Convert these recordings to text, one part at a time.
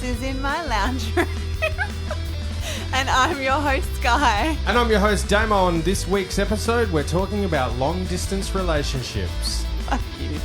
This is In My Lounge Room. And I'm your host, Skye. And I'm your host, Damo. On this week's episode, we're talking about long-distance relationships. Fuck you.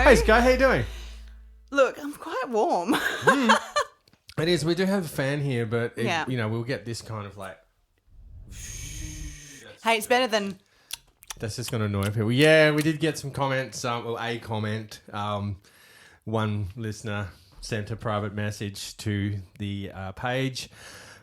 Hey, Skye, how you doing? Look, I'm quite warm. It is. We do have a fan here, but Yeah. We'll get this kind of like. Hey, it's better than... That's just going to annoy people. Yeah, we did get some comments. A comment. One listener sent a private message to the page,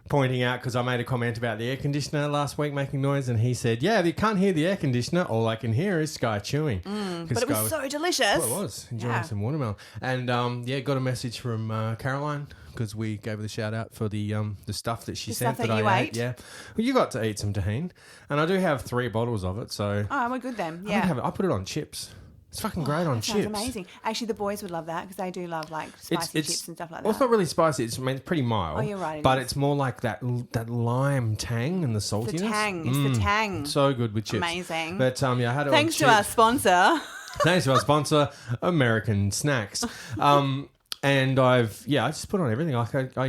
pointing out, because I made a comment about the air conditioner last week making noise, and he said, yeah, you can't hear the air conditioner. All I can hear is Skye chewing. But it was so delicious. Well, it was. Enjoying some watermelon. And, got a message from Caroline, because we gave her the shout out for the stuff that she sent. Stuff that you I ate. Yeah. Well, you got to eat some tahine. And I do have 3 bottles of it, so... Oh, we're good then. Yeah. I put it on chips. It's fucking great on chips. Sounds amazing. Actually, the boys would love that because they do love like spicy chips and stuff like that. Well, it's not really spicy. It's pretty mild. Oh, you're right. But it's more like that lime tang and the saltiness. The tang. It's the tang. So good with chips. Amazing. But I had it Thanks on to our sponsor. Thanks to our sponsor, American Snacks. And I just put on everything. Like I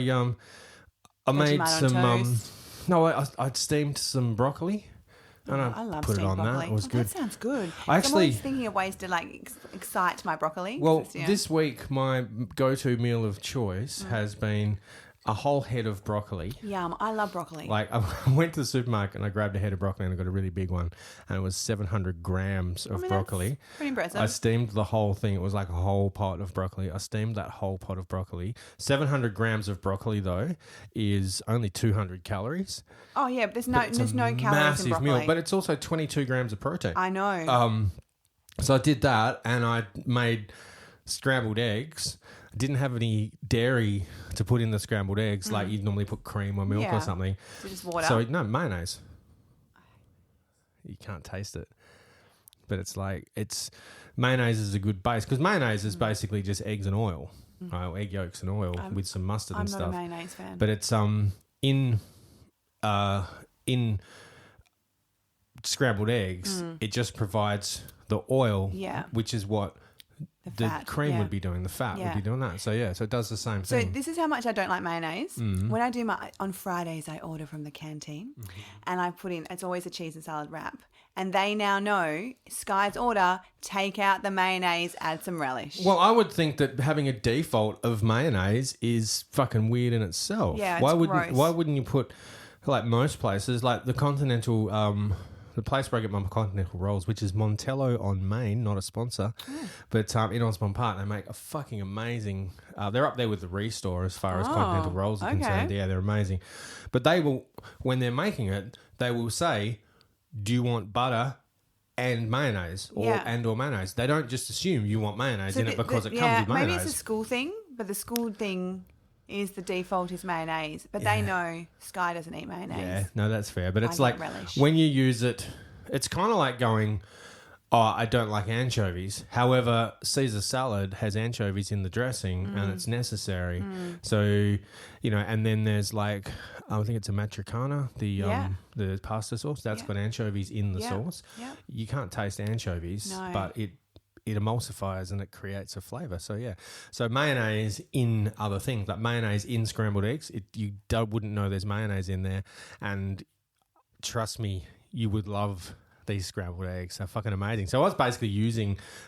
made some. I steamed some broccoli. And I love put it on broccoli. that. It was good. That sounds good. I'm always thinking of ways to like excite my broccoli. Well, this week my go-to meal of choice has been a whole head of broccoli. Yum! I love broccoli. Like I went to the supermarket and I grabbed a head of broccoli and I got a really big one, and it was 700 grams of broccoli. That's pretty impressive. I steamed the whole thing. It was like a whole pot of broccoli. I steamed that whole pot of broccoli. 700 grams of broccoli though is only 200 calories. Oh yeah, but there's no calories massive in broccoli. meal, but it's also 22 grams of protein. I know. So I did that, and I made scrambled eggs. I didn't have any dairy to put in the scrambled eggs, like you'd normally put cream or milk or something. So just water. So no, mayonnaise. You can't taste it, but mayonnaise is a good base, because mayonnaise is basically just eggs and oil, egg yolks and oil with some mustard and stuff. I'm not a mayonnaise fan, but it's in scrambled eggs, it just provides the oil, which is what the cream would be doing. The fat would be doing that. So so it does the same thing. So this is how much I don't like mayonnaise. When I do on Fridays, I order from the canteen, and I put in, it's always a cheese and salad wrap. And they now know Skye's order, take out the mayonnaise, add some relish. Well, I would think that having a default of mayonnaise is fucking weird in itself. Yeah, it's gross. Why wouldn't you put, like most places, like the Continental, the place where I get my Continental rolls, which is Montello on Main, not a sponsor, but in Osborne Park, they make a fucking amazing, they're up there with the Restore as far as Continental rolls are concerned. Yeah, they're amazing. But they will, when they're making it, they will say, do you want butter and mayonnaise or mayonnaise? They don't just assume you want mayonnaise in it because it comes with mayonnaise. Maybe it's a school thing, but the school thing is the default is mayonnaise. But they know Skye doesn't eat mayonnaise. Yeah, no, that's fair. But it's like relish. When you use it, it's kind of like going, I don't like anchovies. However, Caesar salad has anchovies in the dressing and it's necessary. So, and then there's like, I think it's a matricana, the pasta sauce. That's got anchovies in the sauce. Yeah. You can't taste anchovies, but it emulsifies and it creates a flavour. So, So mayonnaise in other things, like mayonnaise in scrambled eggs, you wouldn't know there's mayonnaise in there. And trust me, you would love these scrambled eggs. They're fucking amazing. So I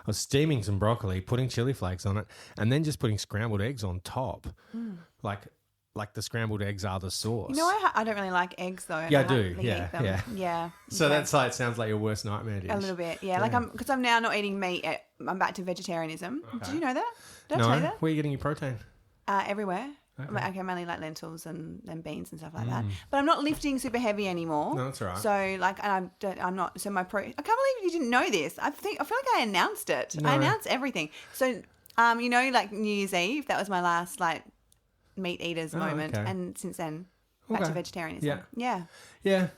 was steaming some broccoli, putting chili flakes on it, and then just putting scrambled eggs on top. Like the scrambled eggs are the sauce. You know, I don't really like eggs though. Yeah, I do. Yeah. Yeah. So that's like, it sounds like your worst nightmare dish. A little bit. Yeah. Like because I'm now not eating meat. I'm back to vegetarianism. Okay. Did you know that? Did I tell you that? Where are you getting your protein? Everywhere. Okay, I mainly like lentils and beans and stuff like that. But I'm not lifting super heavy anymore. No, that's all right. So I'm not. So I can't believe you didn't know this. I feel like I announced it. No. I announced everything. So like New Year's Eve, that was my last meat eaters moment, okay. and since then, back to vegetarianism. Yeah. Yeah.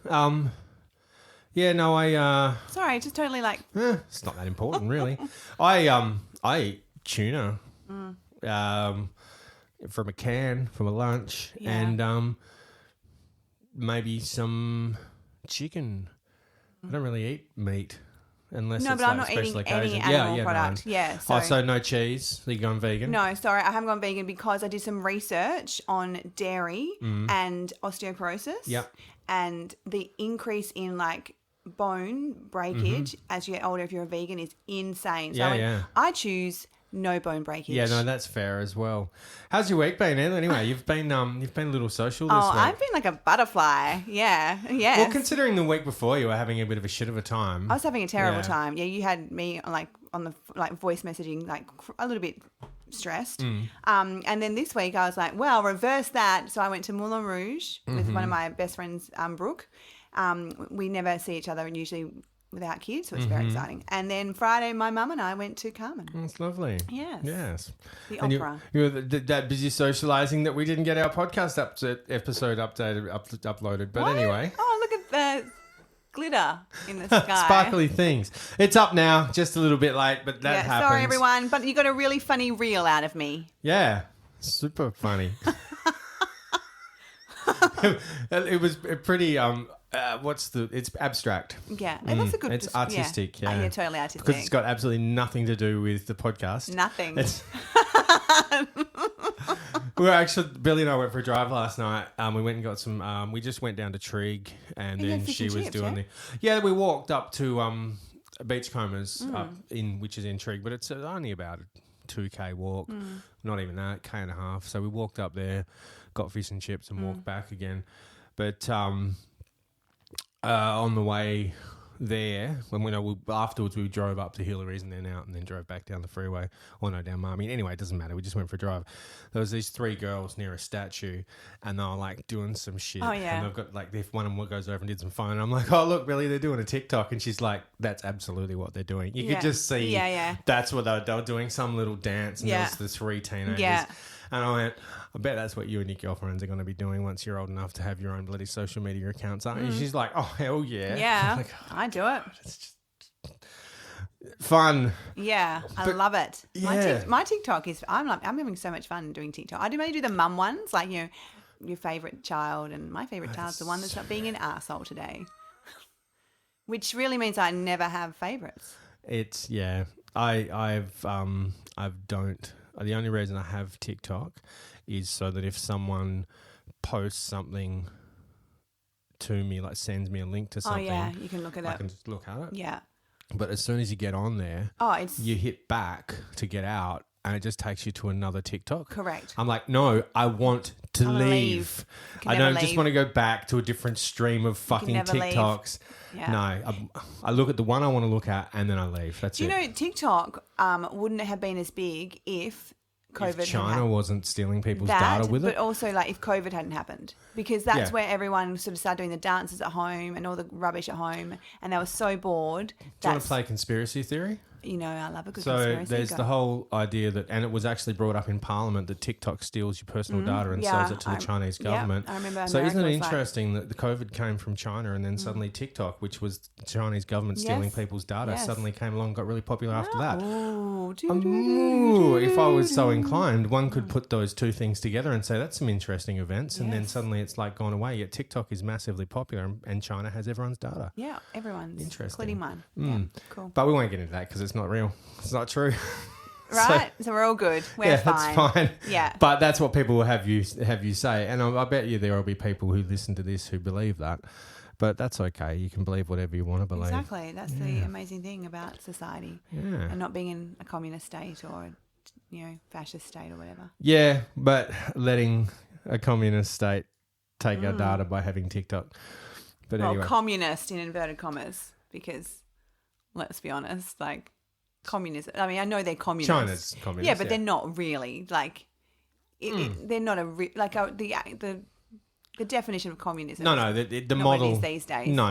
Yeah. No, Sorry, just totally like. it's not that important, really. I eat tuna, from a can, from a lunch, and maybe some chicken. I don't really eat meat unless it's but like I'm not special eating occasions. any animal product. No. Yeah. So no cheese. Are you going vegan? No, sorry, I haven't gone vegan because I did some research on dairy and osteoporosis. Yep. And the increase in like bone breakage as you get older if you're a vegan is insane. So I choose no bone breakage. Yeah, no, that's fair as well. How's your week been, Ed? Anyway, you've been a little social this week. I've been like a butterfly. Yeah. Yes. Well, considering the week before you were having a bit of a shit of a time. I was having a terrible time. Yeah, you had me on the voice messaging like a little bit stressed. And then this week I was like, well, reverse that. So I went to Moulin Rouge with one of my best friends, Brooke. We never see each other and usually without kids, so it's very exciting. And then Friday, my mum and I went to Carmen. That's lovely. Yes. The and opera. You were that busy socialising that we didn't get our podcast episode uploaded. But What? anyway. Oh, look at the glitter in the sky. Sparkly things. It's up now, just a little bit late, but that happens. Sorry, everyone, but you got a really funny reel out of me. Yeah, super funny. It was pretty... it's abstract. Yeah, and that's a good... It's artistic, yeah. Oh, yeah, totally artistic. Because it's got absolutely nothing to do with the podcast. Nothing. We were actually... Billy and I went for a drive last night. We went and got some... we just went down to Trig, and then she was doing the... Yeah, we walked up to Beachcombers, which is in Trig, but it's only about a 2K walk. Not even that, K and a half. So we walked up there, got fish and chips, and walked back again. But... on the way there, afterwards we drove up to Hillary's and then out and then drove back down the freeway. Or no, down Marmy. Anyway, it doesn't matter. We just went for a drive. There was these 3 girls near a statue and they were like doing some shit. Oh, yeah. And they've got like, if one of them goes over and did some phone, I'm like, oh, look, Billy, they're doing a TikTok. And she's like, that's absolutely what they're doing. You could just see that's what they were doing, some little dance. And there was the 3 teenagers. Yeah. And I went, I bet that's what you and your girlfriends are going to be doing once you're old enough to have your own bloody social media accounts, aren't you? She's like, oh, hell yeah. Yeah, like, I do it. It's just fun. Yeah, I love it. Yeah. My TikTok is, I'm having so much fun doing TikTok. I do the mum ones, like, you know, your favourite child, and my favourite child's the one that's not being an arsehole today. Which really means I never have favourites. It's, the only reason I have TikTok is so that if someone posts something to me, like sends me a link to something, you can look at it. I can just look at it. Yeah. But as soon as you get on there, you hit back to get out, and it just takes you to another TikTok. Correct. I'm like, no, I want to leave. I don't just want to go back to a different stream of fucking TikToks. Yeah. No, I look at the one I want to look at and then I leave. That's it. Do you know TikTok wouldn't have been as big if COVID if China wasn't stealing people's data with it? But also like if COVID hadn't happened, because that's where everyone sort of started doing the dances at home and all the rubbish at home, and they were so bored. Do you want to play conspiracy theory? You know, I love a good So conspiracy. there's the whole idea that, and it was actually brought up in Parliament, that TikTok steals your personal data and sells it to the Chinese government. I remember. So isn't it interesting that the COVID came from China and then suddenly TikTok, which was the Chinese government stealing people's data, suddenly came along and got really popular after that? If I was so inclined, one could put those two things together and say that's some interesting events, and then suddenly it's like gone away. Yet TikTok is massively popular and China has everyone's data. Yeah, everyone's. Interesting. Including mine. Yeah, cool. But we won't get into that because it's not real. It's not true. Right? So we're all good. We're fine. That's fine. Yeah. But that's what people will have you say. And I bet you there will be people who listen to this who believe that. But that's okay. You can believe whatever you want to believe. Exactly. That's the amazing thing about society. Yeah. And not being in a communist state or, fascist state or whatever. Yeah, but letting a communist state take our data by having TikTok. But anyway. Communist in inverted commas, because let's be honest, like, communism. I mean, I know they're communists. China's communist. Yeah, but they're not really like. They're not the definition of communism. No, the not model what it is these days. No,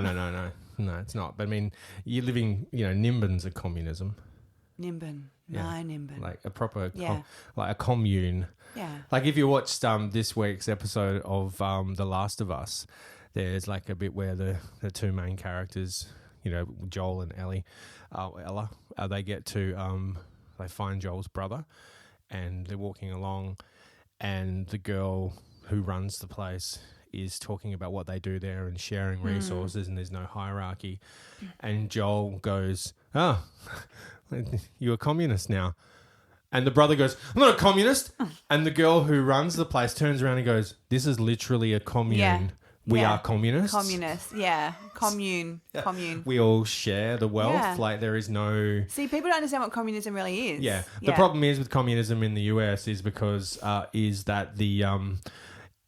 it's not. But I mean, you're living. Nimbins are communism. Nimbin. Like a proper, like a commune. Yeah. Like if you watched this week's episode of The Last of Us, there's like a bit where the two main characters, Joel and Ella, they get to, they find Joel's brother and they're walking along and the girl who runs the place is talking about what they do there and sharing resources and there's no hierarchy. And Joel goes, "Oh, you're a communist now." And the brother goes, "I'm not a communist." And the girl who runs the place turns around and goes, "This is literally a commune. Yeah. We are communists." Communists, yeah. Commune. We all share the wealth. Yeah. Like there is no... See, people don't understand what communism really is. Yeah. The problem is with communism in the US is because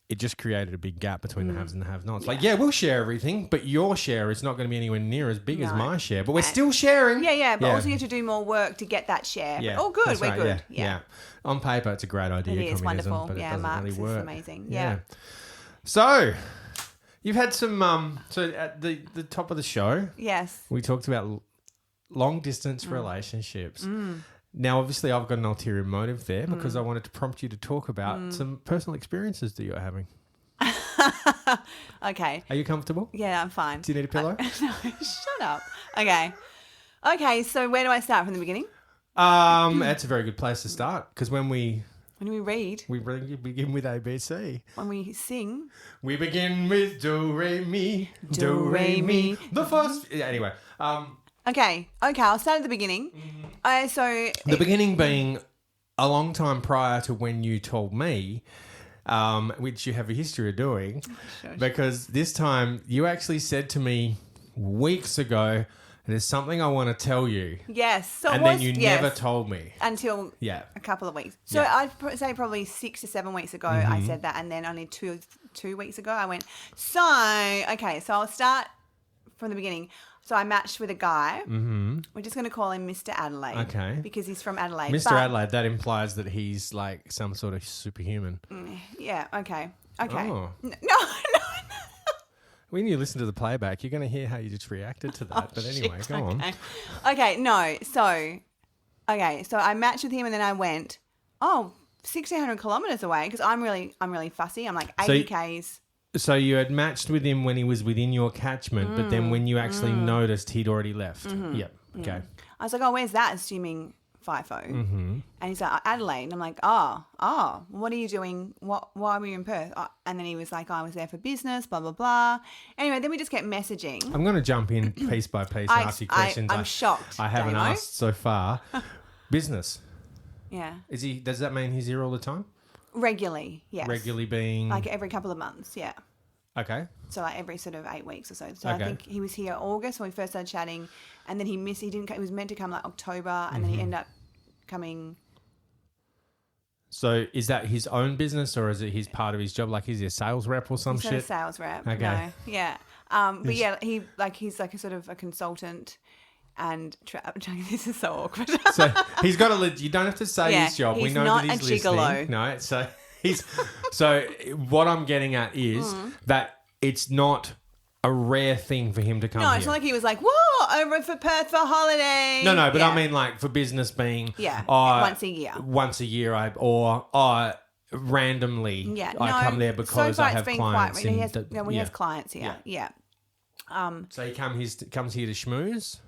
it just created a big gap between the haves and the have-nots. Like, we'll share everything, but your share is not going to be anywhere near as big as my share. But we're still sharing. Yeah, but also you have to do more work to get that share. Yeah, but, oh, good, we're right, good. Yeah. On paper, it's a great idea, it is communism, wonderful. but it doesn't Marx really work. It's amazing. Yeah. So, you've had some... so, at the top of the show... Yes. We talked about long-distance relationships. Now, obviously, I've got an ulterior motive there because I wanted to prompt you to talk about some personal experiences that you're having. Okay. Are you comfortable? Yeah, I'm fine. Do you need a pillow? No, shut up. Okay, so where do I start from the beginning? That's a very good place to start because when we read, we begin with ABC. when we sing, We begin with do, re, mi, do, re, mi. The first... Anyway. Okay, I'll start at the beginning. The beginning being a long time prior to when you told me, which you have a history of doing, because this time you actually said to me weeks ago, "There's something I want to tell you." Yes. So and then you never told me. Until a couple of weeks. So I'd say probably 6 to 7 weeks ago I said that, and then only two weeks ago I went, so I'll start from the beginning. So I matched with a guy. Mm-hmm. We're just going to call him Mr Adelaide. Okay. Because he's from Adelaide. Mr Adelaide, that implies that he's like some sort of superhuman. Yeah, okay. Oh. No. When you listen to the playback, you're going to hear how you just reacted to that. But anyway, go on. Okay, no. So I matched with him and then I went, 1,600 kilometres away because I'm really fussy. I'm like 80 Ks. So you had matched with him when he was within your catchment, but then when you actually noticed, he'd already left. Yep. Okay. I was like, where's that? Assuming FIFO. And he's like, Adelaide. And I'm like, what are you doing? Why were you in Perth? And then he was like, I was there for business, blah, blah, blah. Anyway, then we just kept messaging. I'm going to jump in piece by piece and ask you questions. I'm shocked. I haven't Damo. asked so far. Business. Yeah. Does that mean he's here all the time? Regularly, yes. Regularly being... Like every couple of months, yeah. Okay. So like every sort of 8 weeks or so. So I think he was here August when we first started chatting, and then he was meant to come like October, and then he ended up coming. So is that his own business or is it his part of his job? Like is he a sales rep or some He's shit? not a sales rep. Okay. No. Yeah. But yeah, he's like a sort of a consultant. And this is so awkward. So he's got you don't have to say his job. We know that he's listening. Gigolo. No, so what I'm getting at is that it's not a rare thing for him to come here. No, it's not like he was like, whoa, over for Perth for holiday. No, but I mean like for business being once a year. Once a year randomly I come there because I have clients. He has clients here. Yeah. So he comes here to schmooze?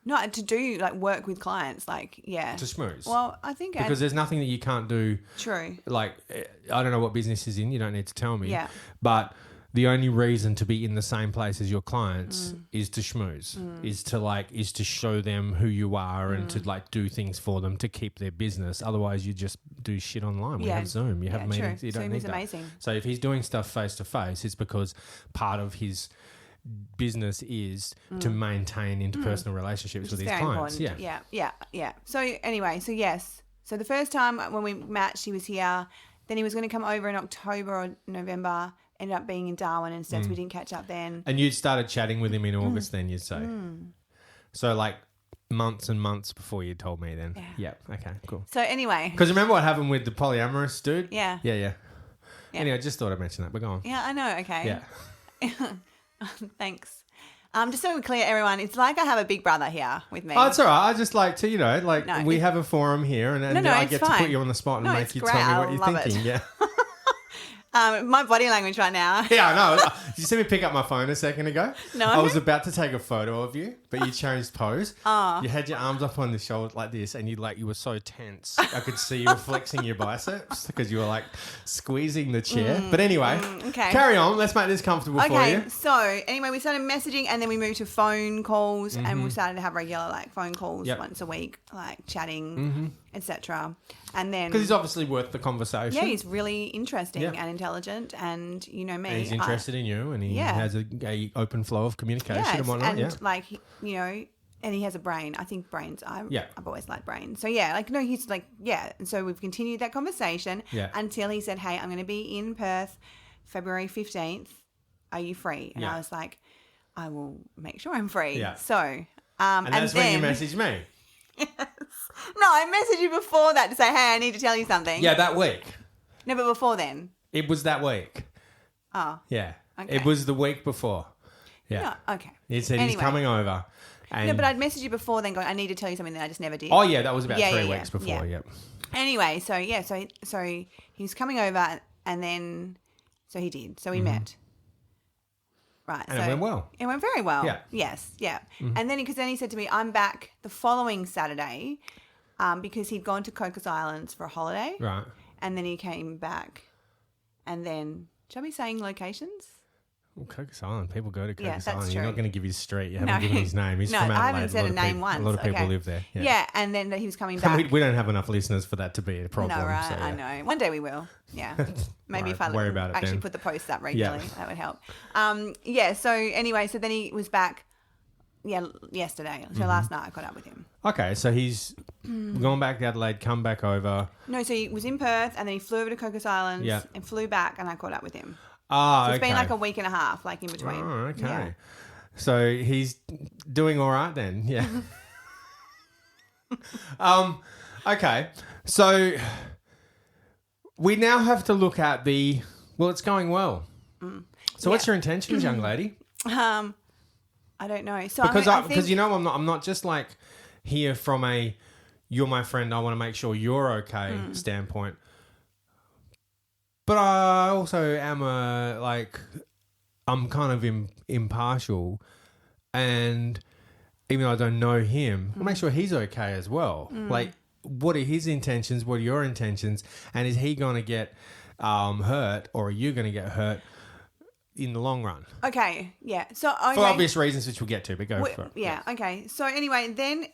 No, to do like work with clients, to schmooze. Well, I think because there's nothing that you can't do. True. Like I don't know what business is in. You don't need to tell me. Yeah. But the only reason to be in the same place as your clients is to schmooze, is to show them who you are and to like do things for them to keep their business. Otherwise, you just do shit online. We have Zoom. You have meetings. You don't Zoom need is that. amazing. So if he's doing stuff face to face, it's because part of his business is to maintain interpersonal relationships with his clients. Important. Yeah. So anyway, yes. So the first time when we matched, he was here. Then he was going to come over in October or November. Ended up being in Darwin instead, so we didn't catch up then. And you'd started chatting with him in August then, you'd say? So like months and months before you told me then? Yeah. Okay, cool. So anyway. Because remember what happened with the polyamorous dude? Yeah. Anyway, I just thought I'd mention that, but go on. Yeah, I know, okay. Yeah. Thanks. Just so we're clear, everyone, it's like I have a big brother here with me. Oh, it's all right. I just like to, we No, have a forum here and I it's get to fine. put you on the spot and No, make it's you great. tell me I what you're love thinking. it. Yeah. My body language right now. Yeah, I know. Did you see me pick up my phone a second ago? No. I was about to take a photo of you, but you changed pose. Oh. You had your arms up on the shoulder like this, and you were so tense. I could see you were flexing your biceps because you were like squeezing the chair. But anyway, okay. Carry on. Let's make this comfortable for you. Okay, so anyway, we started messaging and then we moved to phone calls and we started to have regular like phone calls once a week, like chatting, etc. And then because he's obviously worth the conversation. Yeah, he's really interesting and intelligent, and you know me, and he's interested in you, and he has a open flow of communication and whatnot. And like and he has a brain. I think brains. I've always liked brains. So he's like and so we've continued that conversation until he said, "Hey, I'm going to be in Perth, February 15th. Are you free?" And I was like, "I will make sure I'm free." Yeah. So and that's when you messaged me. No, I messaged you before that to say, "Hey, I need to tell you something." Yeah, that week. No, but before then. It was that week. Oh. Yeah. Okay. It was the week before. Yeah. No, okay. He said he's coming over. And no, but I'd messaged you before then going, "I need to tell you something," that I just never did. Oh, yeah, that was about 3 weeks before, yeah. Anyway, so he was coming over and then, so he did. So we met. Right. And it went well. It went very well. Yeah. Yes. Yeah. And then he said to me, "I'm back the following Saturday," because he'd gone to Cocos Islands for a holiday. Right. And then he came back. And then, shall we be saying locations? Well, Cocos Island. People go to Cocos that's Island. true. You're not going to give his street. You haven't given his name. He's from Adelaide. I haven't said a name once. A lot of people live there. Yeah, and then he was coming back. We don't have enough listeners for that to be a problem. No, right? So, I know. One day we will. Yeah. Maybe if I worry about it actually then. put the posts up regularly, that would help. So anyway, so then he was back, yesterday. So last night I caught up with him. Okay, so he's gone back to Adelaide, come back over. No, so he was in Perth and then he flew over to Cocos Islands and flew back and I caught up with him. So it's been like a week and a half, like in between. Oh, okay. Yeah. So he's doing all right then. Yeah. Okay. So we now have to look at it's going well. So what's your intentions, young lady? I don't know. So because I think, I'm not just like here from a you're my friend, I want to make sure you're okay standpoint. But I also am I'm kind of impartial, and even though I don't know him, I'll make sure he's okay as well. Like, what are his intentions? What are your intentions? And is he going to get hurt, or are you going to get hurt in the long run? Okay, yeah. So for obvious reasons, which we'll get to, but go for it. Yeah, okay. So anyway, then...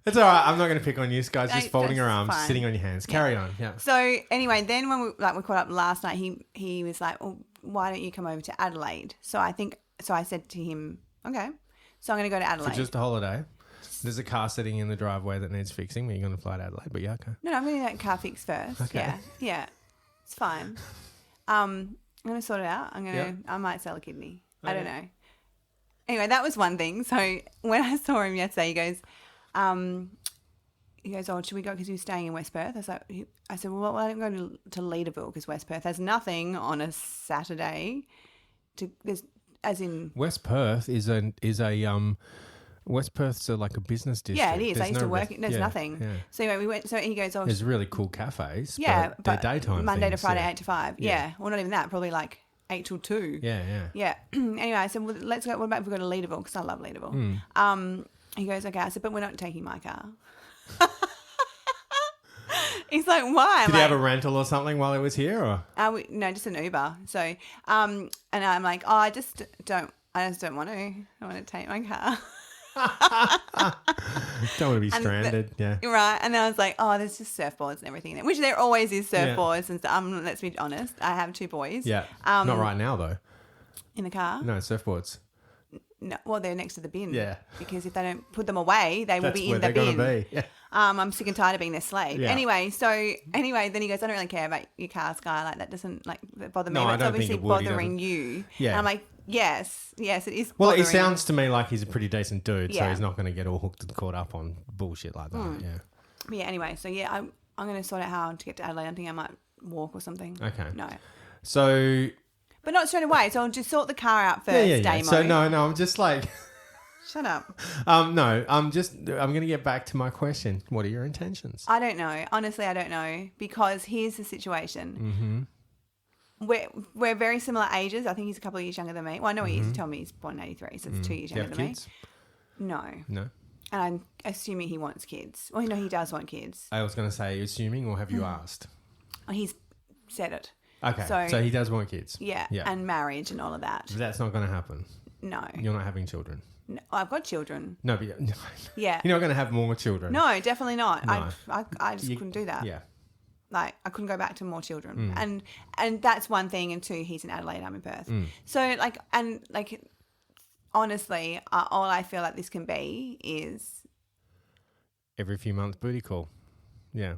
It's all right. I'm not going to pick on you, Skye. Just folding your arms, fine. sitting on your hands. Carry on. Yeah. So anyway, then when we caught up last night, he was like, "Well, why don't you come over to Adelaide?" So I said to him, "Okay." So I'm going to go to Adelaide for just a holiday. There's a car sitting in the driveway that needs fixing. But you're going to fly to Adelaide, but yeah, okay. No, I'm going to get that car fixed first. Okay. Yeah, it's fine. I'm going to sort it out. I might sell a kidney. Okay. I don't know. Anyway, that was one thing. So when I saw him yesterday, he goes, "Oh, should we go?" Because he was staying in West Perth. I said, "Well, why don't we go to Leederville? Because West Perth has nothing on a Saturday. West Perth is West Perth's like a business district. Yeah, it is. I used to work. There's nothing. Yeah. So anyway, we went. So he goes, "Oh, there's really cool cafes. Yeah, but they're daytime Monday things, to Friday, 8 to 5. Yeah. Well, not even that. Probably like 8 till 2. Yeah. Anyway, I said, "Well, let's go. What about if we go to Leederville? Because I love Leederville." He goes, "Okay." I said, "But we're not taking my car." He's like, "Why?" Did he have a rental or something while he was here, or? No, just an Uber. So, and I'm like, "Oh, I just don't want to. I want to take my car." Don't want to be stranded. Yeah. Right. And then I was like, "Oh, there's just surfboards and everything there," which there always is surfboards and stuff. Let's be honest. I have 2 boys. Yeah. Not right now though. In the car? No, surfboards. No, well, they're next to the bin. Yeah. Because if they don't put them away, they will be in the bin. That's where they're going to be. Yeah. I'm sick and tired of being their slave. Yeah. Anyway, then he goes, "I don't really care about your car, Skye. Like, that doesn't bother me." No, but I don't obviously think it would. bothering you. Yeah. And I'm like, yes, it is. Well, bothering it sounds to me like he's a pretty decent dude, so Yeah. he's not going to get all hooked and caught up on bullshit like that. Yeah. But yeah. Anyway, so yeah, I'm going to sort out how to get to Adelaide. I think I might walk or something. Okay. No. So. But not straight away. So I'll just sort the car out first, Damo. So no, I'm just like... Shut up. No, I'm going to get back to my question. What are your intentions? I don't know. Honestly, I don't know. Because here's the situation. We're very similar ages. I think he's a couple of years younger than me. Well, I know he is. He told me he's born in 83, so it's 2 years younger than kids? Me. No. No. And I'm assuming he wants kids. Well, no, he does want kids. I was going to say, assuming, or have you asked? He's said it. Okay, so he does want kids. Yeah, and marriage and all of that. But that's not going to happen. No. You're not having children. No, I've got children. No, but yeah. You're not going to have more children. No, definitely not. No. I just couldn't do that. Yeah. Like, I couldn't go back to more children. And that's one thing. And two, he's in Adelaide, I'm in Perth. So, honestly, all I feel like this can be is... Every few months booty call. Yeah.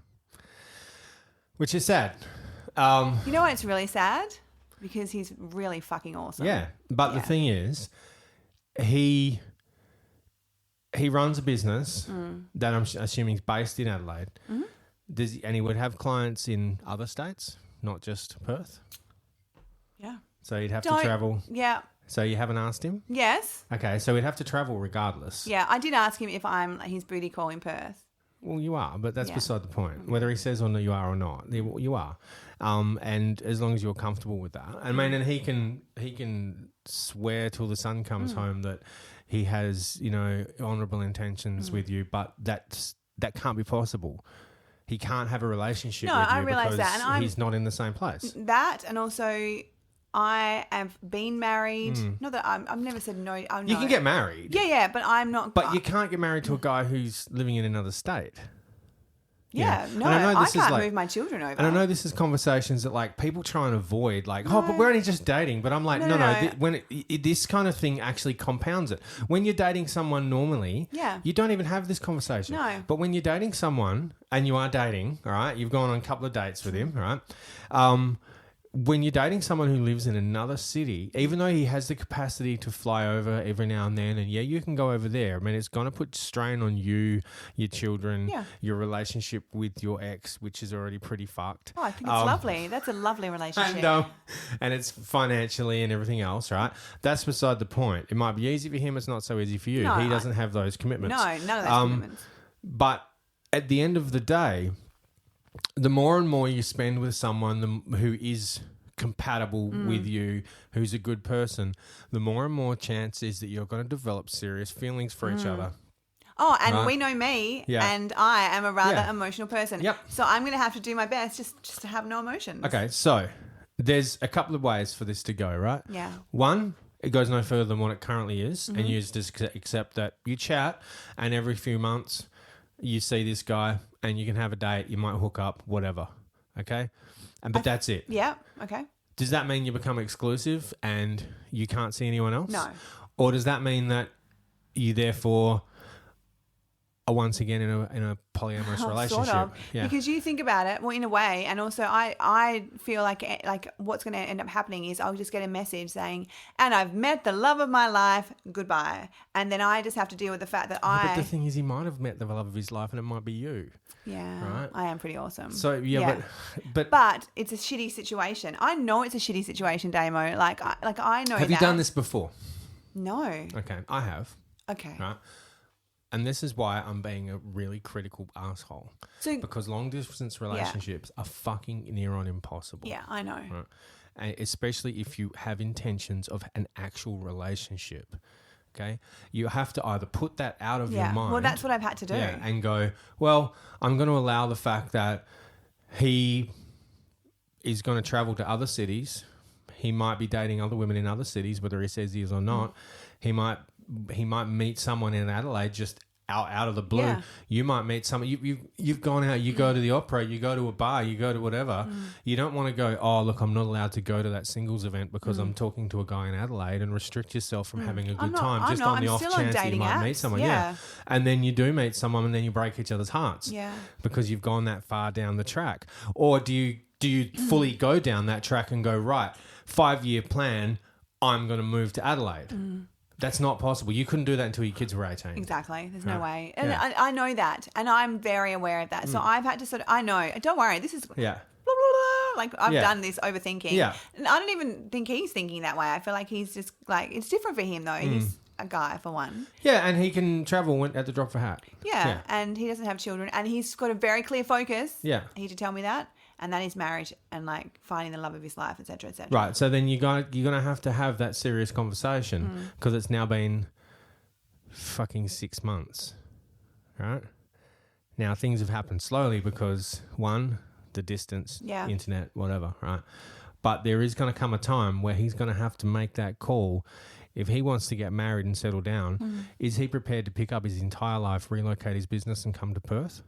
Which is sad. You know why it's really sad? Because he's really fucking awesome. Yeah. But the thing is, he runs a business that I'm assuming is based in Adelaide. And he would have clients in other states, not just Perth? Yeah. So he'd have to travel. Yeah. So you haven't asked him? Yes. Okay, so he'd have to travel regardless. Yeah, I did ask him if I'm his booty call in Perth. Well, you are, but that's beside the point. Whether he says you are or not, you are. And as long as you're comfortable with that. I mean, and he can swear till the sun comes home that he has, honourable intentions with you, but that can't be possible. He can't have a relationship with you I realise because that, and he's not in the same place. That, and also... I have been married. Not that I've never said no. Oh, no. You can get married. Yeah, but I'm not. But you can't get married to a guy who's living in another state. Yeah. No, I can't move my children over. And I know this is conversations that people try and avoid, but we're only just dating. But I'm like, no. This kind of thing actually compounds it. When you're dating someone normally, you don't even have this conversation. No. But when you're dating someone and you are dating, all right, you've gone on a couple of dates with him, all right. When you're dating someone who lives in another city, even though he has the capacity to fly over every now and then, and you can go over there. I mean, it's going to put strain on you, your children, your relationship with your ex, which is already pretty fucked. Oh, I think it's lovely. That's a lovely relationship. And it's financially and everything else, right? That's beside the point. It might be easy for him. It's not so easy for you. No, he doesn't have those commitments. No, none of those commitments. But at the end of the day... The more and more you spend with someone who is compatible with you, who's a good person, the more and more chance is that you're going to develop serious feelings for each other. Oh, and we know me, and I am a rather emotional person. Yep. So I'm going to have to do my best just to have no emotions. Okay, so there's a couple of ways for this to go, right? Yeah. One, it goes no further than what it currently is, and you just accept that you chat, and every few months you see this guy, and you can have a date, you might hook up, whatever. Okay? But that's it. Yeah, okay. Does that mean you become exclusive and you can't see anyone else? No. Or does that mean that you therefore are once again in a polyamorous relationship? Sort of. Yeah. Because you think about it, well, in a way, and also I feel like what's going to end up happening is I'll just get a message saying, and I've met the love of my life, goodbye. And then I just have to deal with the fact that But the thing is, he might have met the love of his life and it might be you. Yeah, right? I am pretty awesome. So, But it's a shitty situation. I know it's a shitty situation, Damo. I know Have you done this before? No. Okay, I have. Okay. Right? And this is why I'm being a really critical asshole. Because long distance relationships are fucking near on impossible. Yeah, I know. Right? And especially if you have intentions of an actual relationship. Okay? You have to either put that out of your mind. Well, that's what I've had to do. Yeah, and go, well, I'm going to allow the fact that he is going to travel to other cities. He might be dating other women in other cities, whether he says he is or not. He might meet someone in Adelaide just out of the blue. Yeah. You might meet someone. You've gone out. You go to the opera. You go to a bar. You go to whatever. You don't want to go, oh, look, I'm not allowed to go to that singles event because I'm talking to a guy in Adelaide, and restrict yourself from having a good time just on the off chance that you might meet someone. Yeah. And then you do meet someone and then you break each other's hearts. Yeah. Because you've gone that far down the track. Or do you fully go down that track and go, right, 5-year plan, I'm going to move to Adelaide. That's not possible. You couldn't do that until your kids were 18. Exactly. There's no way. And I know that. And I'm very aware of that. So I've had to I know. Don't worry. This is... Yeah. Blah, blah, Like, I've Yeah. done this overthinking. Yeah. And I don't even think he's thinking that way. I feel like he's just like, it's different for him though. He's a guy for one. Yeah, and he can travel at the drop of a hat. Yeah. And he doesn't have children. And he's got a very clear focus. Yeah. He did tell me that. And that is marriage and like finding the love of his life, etc., etc. Right. So then you're gonna have to have that serious conversation because it's now been fucking 6 months, right? Now things have happened slowly because one, the distance, internet, whatever, right? But there is going to come a time where he's going to have to make that call. If he wants to get married and settle down, is he prepared to pick up his entire life, relocate his business and come to Perth?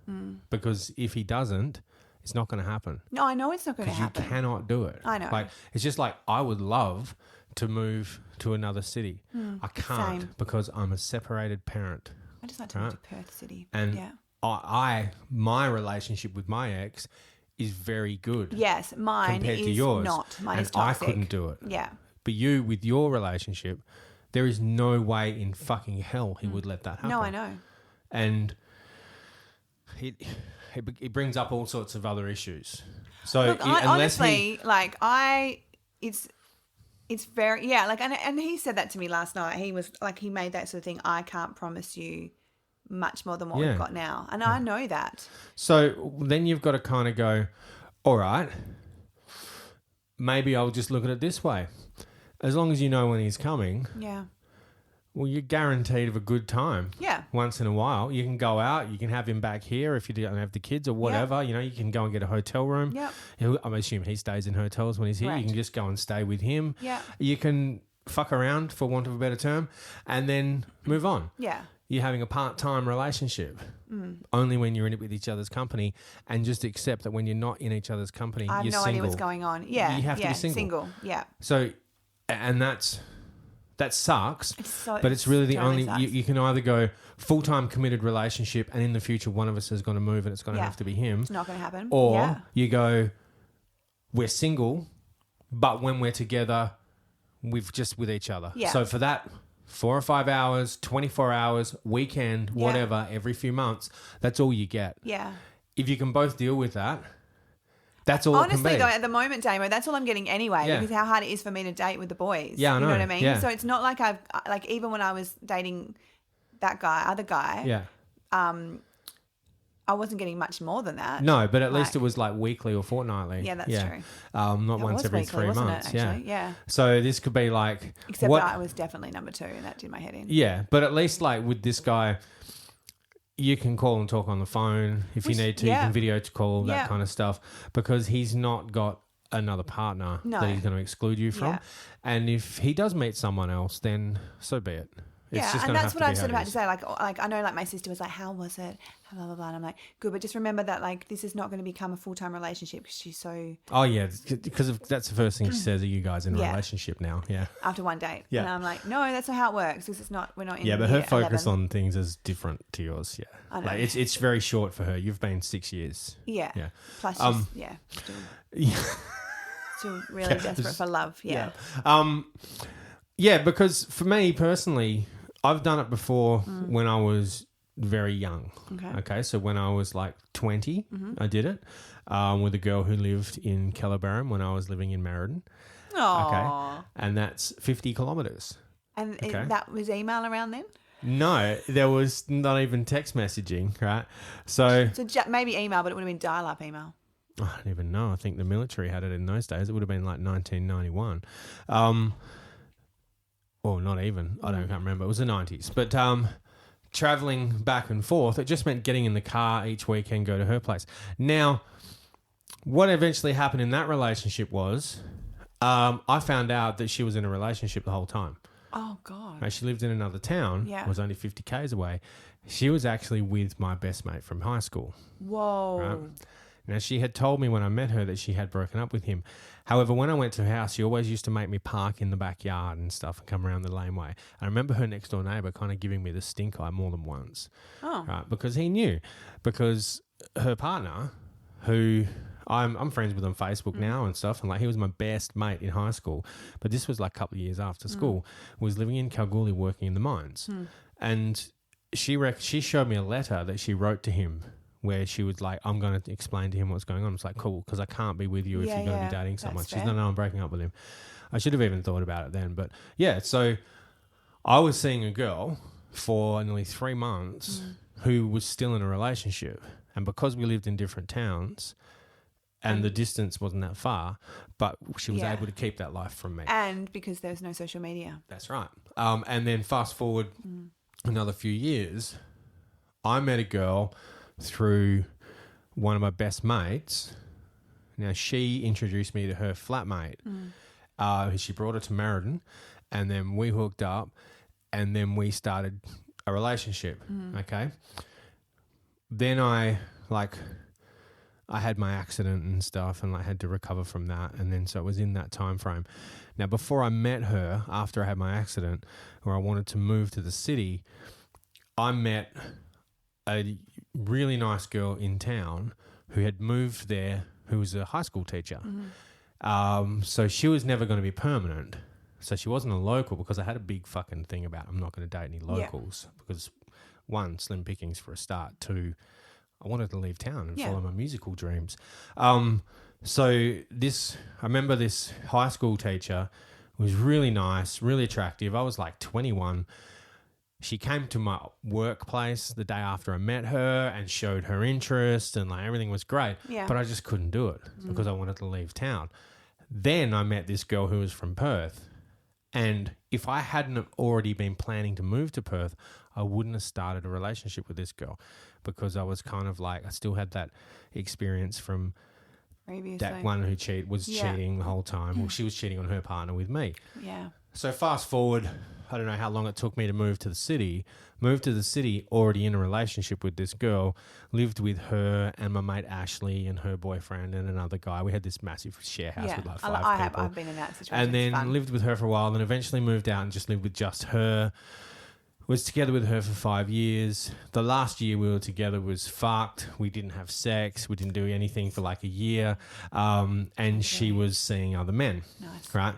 Because if he doesn't, it's not going to happen. No, I know it's not going to happen. You cannot do it. I know. Like, it's just like I would love to move to another city. I can't because I'm a separated parent. I just like to move to Perth City. And my relationship with my ex is very good. Yes, mine compared is to yours. not. Mine is and I toxic. couldn't do it. Yeah. But you, with your relationship, there is no way in fucking hell he would let that happen. No, I know. And it brings up all sorts of other issues. So look, honestly, it's very, like, and he said that to me last night. He was like, he made that sort of thing. I can't promise you much more than what we've got now. And I know that. So then you've got to kind of go, all right, maybe I'll just look at it this way. As long as you know when he's coming. Yeah. Well, you're guaranteed of a good time. Yeah. Once in a while. You can go out. You can have him back here if you don't have the kids or whatever. You know, you can go and get a hotel room. Yeah. I'm assuming he stays in hotels when he's here. Right. You can just go and stay with him. Yeah. You can fuck around, for want of a better term, and then move on. Yeah. You're having a part-time relationship only when you're in it with each other's company, and just accept that when you're not in each other's company, I have you're no single. idea what's going on. Yeah. You have to be single. Yeah. So, and that sucks, but it's really the totally only, you can either go full-time committed relationship and in the future one of us is going to move and it's going to have to be him. It's not going to happen. Or you go, we're single, but when we're together, we've just with each other. Yeah. So for that 4 or 5 hours, 24 hours, weekend, whatever, every few months, that's all you get. Yeah. If you can both deal with that, that's all honestly, it can be. though, at the moment, Damo, that's all I'm getting anyway because how hard it is for me to date with the boys. Yeah, I know. You know what I mean? Yeah. So it's not like even when I was dating that other guy, I wasn't getting much more than that. No, but at least it was like weekly or fortnightly. Yeah, that's true. Not once every weekly, 3 wasn't months. It, actually? Yeah. So this could be like... Except that I was definitely number 2 and that did my head in. Yeah, but at least like with this guy, you can call and talk on the phone if you need to. You can video call, that kind of stuff, because he's not got another partner that he's going to exclude you from. Yeah. And if he does meet someone else, then so be it. It's just and that's what I was sort of about to to say. Like I know, like my sister was like, "How was it?" Blah blah blah. And I'm like, "Good," but just remember that like this is not going to become a full-time relationship because she's so. Oh yeah, because that's the first thing she says. Are you guys in a relationship now? Yeah. After one date. Yeah. And I'm like, no, that's not how it works because it's not. We're not in. Yeah, but her focus 11. on things is different to yours. Yeah. I know. Like it's very short for her. You've been 6 years. Yeah. Yeah. Plus, still really desperate for love. Yeah. Yeah, because for me personally, I've done it before when I was very young. Okay. So when I was like 20, I did it with a girl who lived in Kellerberrin when I was living in Merredin. Aww. Okay. And that's 50 kilometres. And that was email around then? No, there was not even text messaging, right? So maybe email, but it would have been dial-up email. I don't even know. I think the military had it in those days. It would have been like 1991. Well, not even. I can't remember. It was the 90s. But travelling back and forth, it just meant getting in the car each weekend, go to her place. Now, what eventually happened in that relationship was I found out that she was in a relationship the whole time. Oh, God. Right, she lived in another town. Yeah. Was only 50 k's away. She was actually with my best mate from high school. Whoa. Right? Now, she had told me when I met her that she had broken up with him. However, when I went to her house, she always used to make me park in the backyard and stuff and come around the laneway. I remember her next door neighbour kind of giving me the stink eye more than once. Oh. Right? Because he knew. Because her partner, who I'm friends with on Facebook now and stuff, and like he was my best mate in high school, but this was like a couple of years after school, was living in Kalgoorlie working in the mines. And she showed me a letter that she wrote to him where she was like, I'm going to explain to him what's going on. It's like, cool, because I can't be with you if you're going to be dating someone. She's no, I'm breaking up with him. I should have even thought about it then. But yeah, so I was seeing a girl for nearly 3 months who was still in a relationship. And because we lived in different towns and the distance wasn't that far, but she was able to keep that life from me. And because there was no social media. That's right. And then fast forward another few years, I met a girl through one of my best mates. Now, she introduced me to her flatmate. She brought her to Merredin, and then we hooked up, and then we started a relationship, okay? Then I had my accident and stuff, and I had to recover from that, and then so it was in that time frame. Now, before I met her, after I had my accident, where I wanted to move to the city, I met a really nice girl in town who had moved there, who was a high school teacher. So she was never going to be permanent. So she wasn't a local, because I had a big fucking thing about I'm not going to date any locals because, one, slim pickings for a start. Two, I wanted to leave town and follow my musical dreams. So I remember this high school teacher was really nice, really attractive. I was like 21. She came to my workplace the day after I met her and showed her interest, and like everything was great. But I just couldn't do it because I wanted to leave town. Then I met this girl who was from Perth. And if I hadn't already been planning to move to Perth, I wouldn't have started a relationship with this girl, because I was kind of like, I still had that experience from that one who cheating the whole time. Well, she was cheating on her partner with me. Yeah. So fast forward, I don't know how long it took me to move to the city. Moved to the city, already in a relationship with this girl, lived with her and my mate Ashley and her boyfriend and another guy. We had this massive share house with like 5 people. I've been in that situation. And then lived with her for a while, then eventually moved out and just lived with just her. Was together with her for 5 years. The last year we were together was fucked. We didn't have sex. We didn't do anything for like a year. And she was seeing other men. Nice. Right?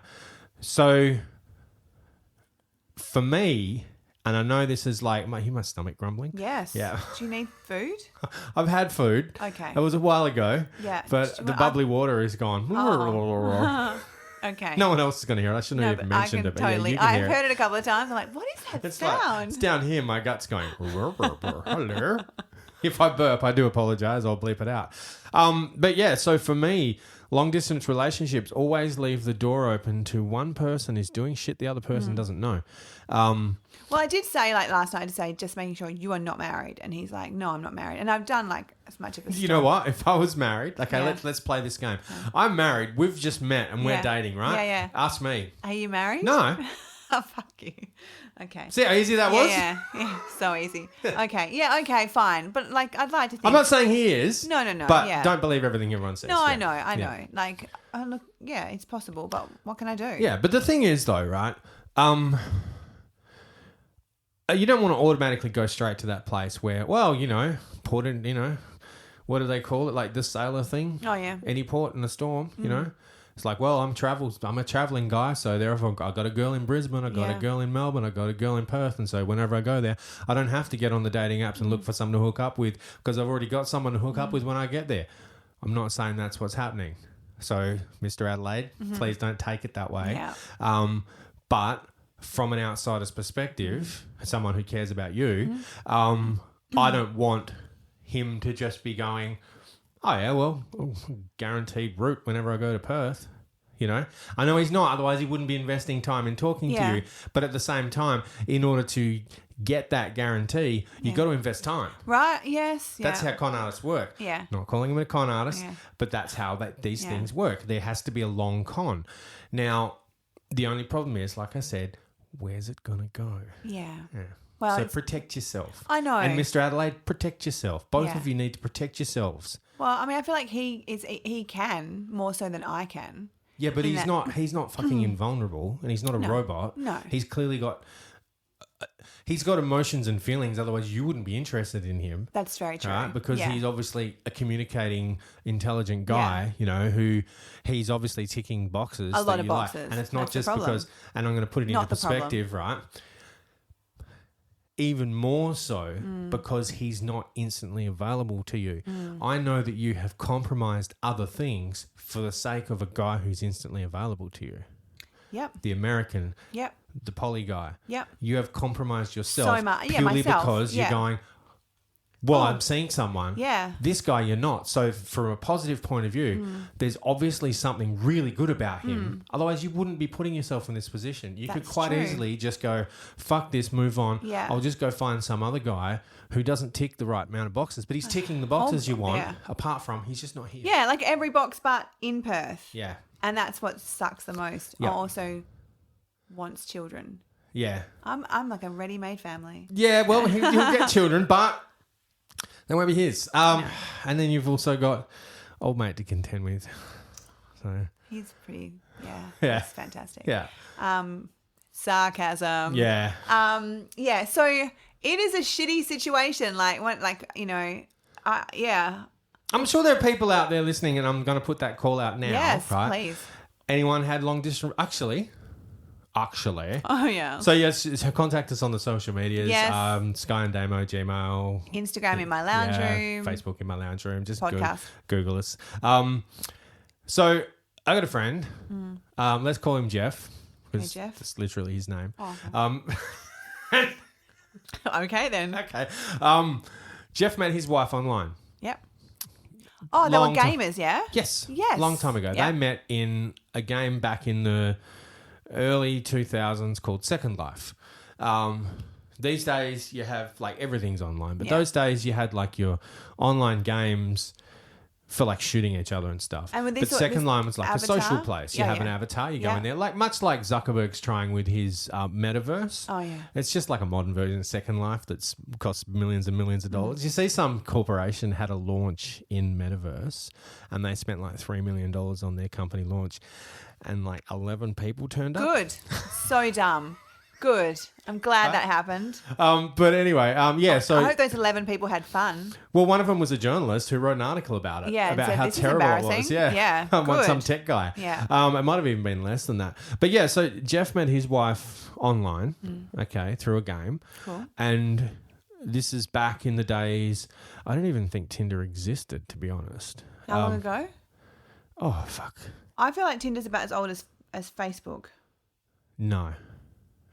So for me, and I know this is like, I hear my stomach grumbling. Yes. Yeah. Do you need food? I've had food. Okay. It was a while ago. Yeah. But the bubbly water is gone. Okay. No one else is going to hear it. I shouldn't have even mentioned it. But totally. Yeah, you can I've hear heard it a couple of times. I'm like, what is that sound? Like, it's down here. My gut's going, hello. If I burp, I do apologize. I'll bleep it out. But yeah, so for me, long distance relationships always leave the door open to one person is doing shit the other person doesn't know. Well, I did say like last night to say just making sure you are not married, and he's like, no, I'm not married, and I've done like as much of a. You know what? If I was married, okay, let's play this game. I'm married. We've just met and we're dating, right? Yeah, yeah. Ask me. Are you married? No. Oh, fuck you. Okay. See how easy that was? Yeah, so easy. Okay, yeah, okay, fine. But like, I'd like to think. I'm not saying he is. No. But don't believe everything everyone says. No, I know. Like, oh, look, yeah, it's possible, but what can I do? Yeah, but the thing is, though, right? You don't want to automatically go straight to that place where, well, put in, what do they call it? Like the sailor thing? Oh, yeah. Any port in a storm, you know? It's like, well, I'm a traveling guy, so therefore I got a girl in Brisbane, I got a girl in Melbourne, I got a girl in Perth, and so whenever I go there, I don't have to get on the dating apps and look for someone to hook up with because I've already got someone to hook up with when I get there. I'm not saying that's what's happening. So, Mr. Adelaide, please don't take it that way. Yeah. But from an outsider's perspective, someone who cares about you, I don't want him to just be going, oh, yeah, well, guaranteed route whenever I go to Perth. I know he's not, otherwise he wouldn't be investing time in talking to you. But at the same time, in order to get that guarantee, you've got to invest time. Right, yes. That's how con artists work. Yeah. Not calling him a con artist, but that's how these things work. There has to be a long con. Now, the only problem is, like I said, where's it going to go? Yeah. Well, so protect yourself. I know. And Mr. Adelaide, protect yourself. Both of you need to protect yourselves. Well, I mean, I feel like he can more so than I can. Yeah, but he's not fucking invulnerable, and he's not a robot. No. He's clearly got emotions and feelings, otherwise you wouldn't be interested in him. That's very true. Right? Because he's obviously a communicating, intelligent guy, who he's obviously ticking boxes. A lot of boxes. And it's not just because, and I'm going to put it into perspective, right? even more so because he's not instantly available to you. I know that you have compromised other things for the sake of a guy who's instantly available to you. Yep. The American. Yep. The poly guy. Yep. You have compromised yourself So much. Yeah, purely myself. because Yeah. you're going, well, Oh. I'm seeing someone. Yeah. This guy you're not. So from a positive point of view, there's obviously something really good about him. Otherwise, you wouldn't be putting yourself in this position. You could That's quite true. easily just go, fuck this, move on. Yeah. I'll just go find some other guy who doesn't tick the right amount of boxes. But he's ticking the boxes you want, yeah. apart from he's just not here. Yeah, like every box but in Perth. Yeah. And that's what sucks the most. Yeah. Also wants children. Yeah. I'm like a ready-made family. Yeah, well, he'll get children, but they won't be his. And then you've also got old mate to contend with. So He's pretty, Yeah. That's fantastic. yeah. Sarcasm. Yeah. Yeah, so it is a shitty situation. Yeah. I'm sure there are people out there listening, and I'm going to put that call out now. Yes, right? please. Anyone had long distance? Actually. Oh, yeah. So, yes, contact us on the social medias. Yes. Skye and Damo, Gmail. Instagram in my lounge room. Facebook in my lounge room. Just Podcast. Google us. So, I got a friend. Let's call him Jeff. Because Hey, Jeff. that's literally his name. Oh, okay, then. Okay. Jeff met his wife online. Yep. Oh, they were Long ti- gamers, yeah? Yes. Yes. Long time ago. Yep. They met in a game back in the early 2000s called Second Life. These days you have like everything's online, but Yeah. those days you had like your online games for like shooting each other and stuff. And with but this- Second this Life was like avatar? a social place. You Yeah, have yeah. an avatar, you go Yeah. in there, like much like Zuckerberg's trying with his metaverse. Oh, yeah. It's just like a modern version of Second Life that's costs millions and millions of Mm. dollars. You see some corporation had a launch in metaverse and they spent like $3 million on their company launch and like 11 people turned up. Good. So dumb. Good. I'm glad that happened. But anyway, yeah, I so, hope those 11 people had fun. well, one of them was a journalist who wrote an article about it. Yeah, and about said, how "This is terrible it was. embarrassing." Yeah. Yeah, One- good. some tech guy. Yeah. It might have even been less than that. But yeah, so Jeff met his wife online, okay, through a game. Cool. And this is back in the days, I don't even think Tinder existed, to be honest. How long ago? Oh, fuck. I feel like Tinder's about as old as Facebook. No.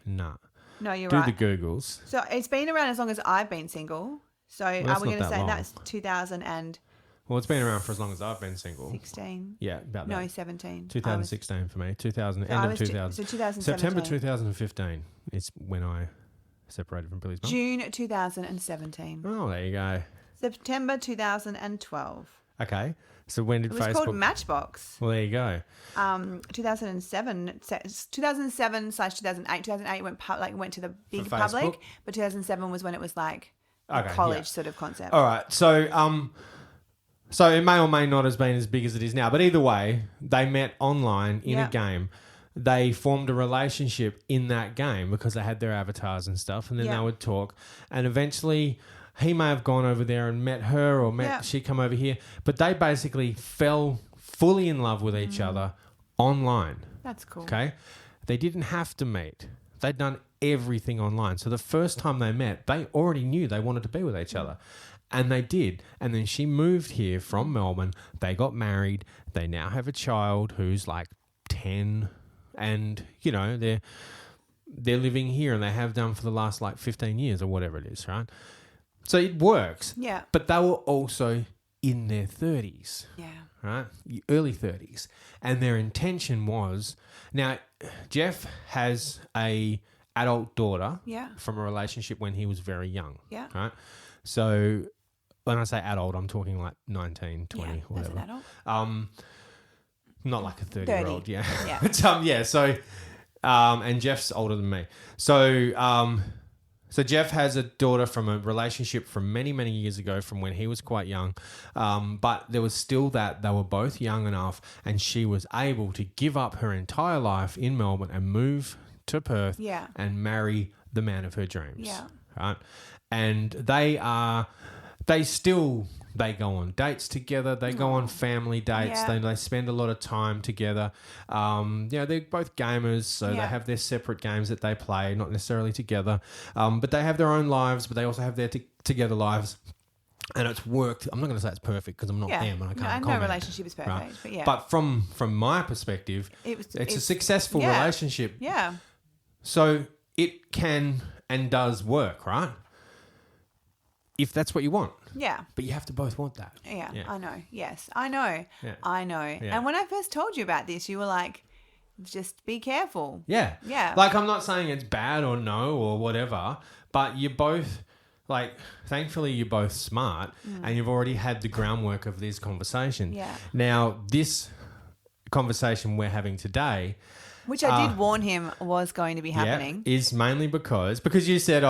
No, you're Do right. the Googles. So it's been around as long as I've been single. So that's are we not going to that say long. that's 2016? Well, it's been around for as long as I've been single. Yeah, about that. No, 17. 2016 for me. 2000, I end of was 2000. So 2017. September 2015 is when I separated from Billy's mum. June 2017. Oh, there you go. September 2012. Okay. So when did It was Facebook... called Matchbox. Well, there you go. 2007. 2007/2008. 2008 went to the big For public, Facebook? but 2007 was when it was like a Okay, college yeah. sort of concept. All right. So it may or may not have been as big as it is now. But either way, they met online in Yeah. a game. They formed a relationship in that game because they had their avatars and stuff. And then Yeah. they would talk. And eventually he may have gone over there and met her or Yeah. she come over here. But they basically fell fully in love with each other online. That's cool. Okay. They didn't have to meet. They'd done everything online. So the first time they met, they already knew they wanted to be with each other. And they did. And then she moved here from Melbourne. They got married. They now have a child who's like 10. And, you know, they're living here and they have done for the last like 15 years or whatever it is, right? So it works. Yeah. But they were also in their 30s. Yeah. Right? Early 30s. And their intention was... Now, Jeff has a adult daughter Yeah. from a relationship when he was very young. Yeah. Right? So when I say adult, I'm talking like 19, 20, Yeah, whatever. as an adult. Not like a 30-year-old, yeah. Yeah. But, yeah, so... and Jeff's older than me. So... So Jeff has a daughter from a relationship from many, many years ago from when he was quite young. But there was still that they were both young enough and she was able to give up her entire life in Melbourne and move to Perth Yeah. and marry the man of her dreams. Yeah. Right? And they still They go on dates together. They go on family dates. Yeah. They spend a lot of time together. They're both gamers, so they have their separate games that they play, not necessarily together. But they have their own lives, but they also have their together lives. And it's worked. I'm not going to say it's perfect because I'm not them and I can't comment. No relationship is perfect, right? but yeah. But from my perspective, it's a successful relationship. Yeah. So it can and does work, right? If that's what you want. Yeah. But you have to both want that. Yeah. I know. Yes, I know. Yeah. I know. Yeah. And when I first told you about this, you were like, just be careful. Yeah. Yeah. Like, I'm not saying it's bad or no or whatever, but you both, like, thankfully you're both smart and you've already had the groundwork of this conversation. Yeah. Now, this conversation we're having today, which I did warn him was going to be happening. Is mainly because you said,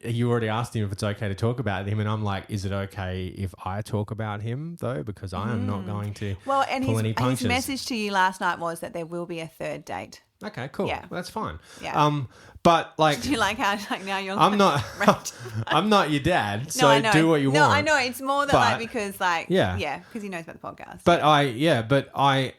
you already asked him if it's okay to talk about him. And I'm like, is it okay if I talk about him, though? Because I am not going to pull any punches. His message to you last night was that there will be a third date. Okay, cool. Yeah. Well, that's fine. Yeah. But like, do you like how now you're? I'm not. I'm not your dad, so I know. do what you want. No, I know. It's more that because because he knows about the podcast. But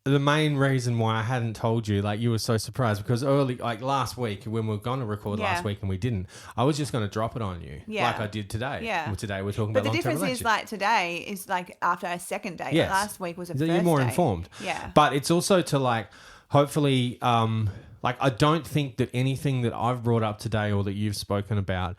the main reason why I hadn't told you, like, you were so surprised because early, like last week when we were going to record last week and we didn't, I was just going to drop it on you, like I did today. Yeah. Well, today we're talking but about the long-term difference is, like, today is like after a second date. Yes. Last week was a so first you're more date. informed. Yeah. But it's also to, like, hopefully, like, I don't think that anything that I've brought up today or that you've spoken about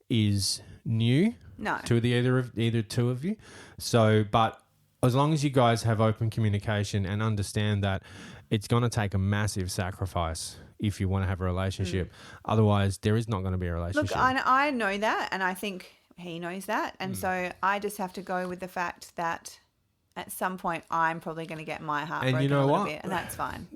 is new. No. To either two of you. So, but as long as you guys have open communication and understand that it's going to take a massive sacrifice if you want to have a relationship. Otherwise, there is not going to be a relationship. Look, I know that, and I think he knows that. And so I just have to go with the fact that at some point I'm probably going to get my heart broken you know a little what? bit, and that's fine.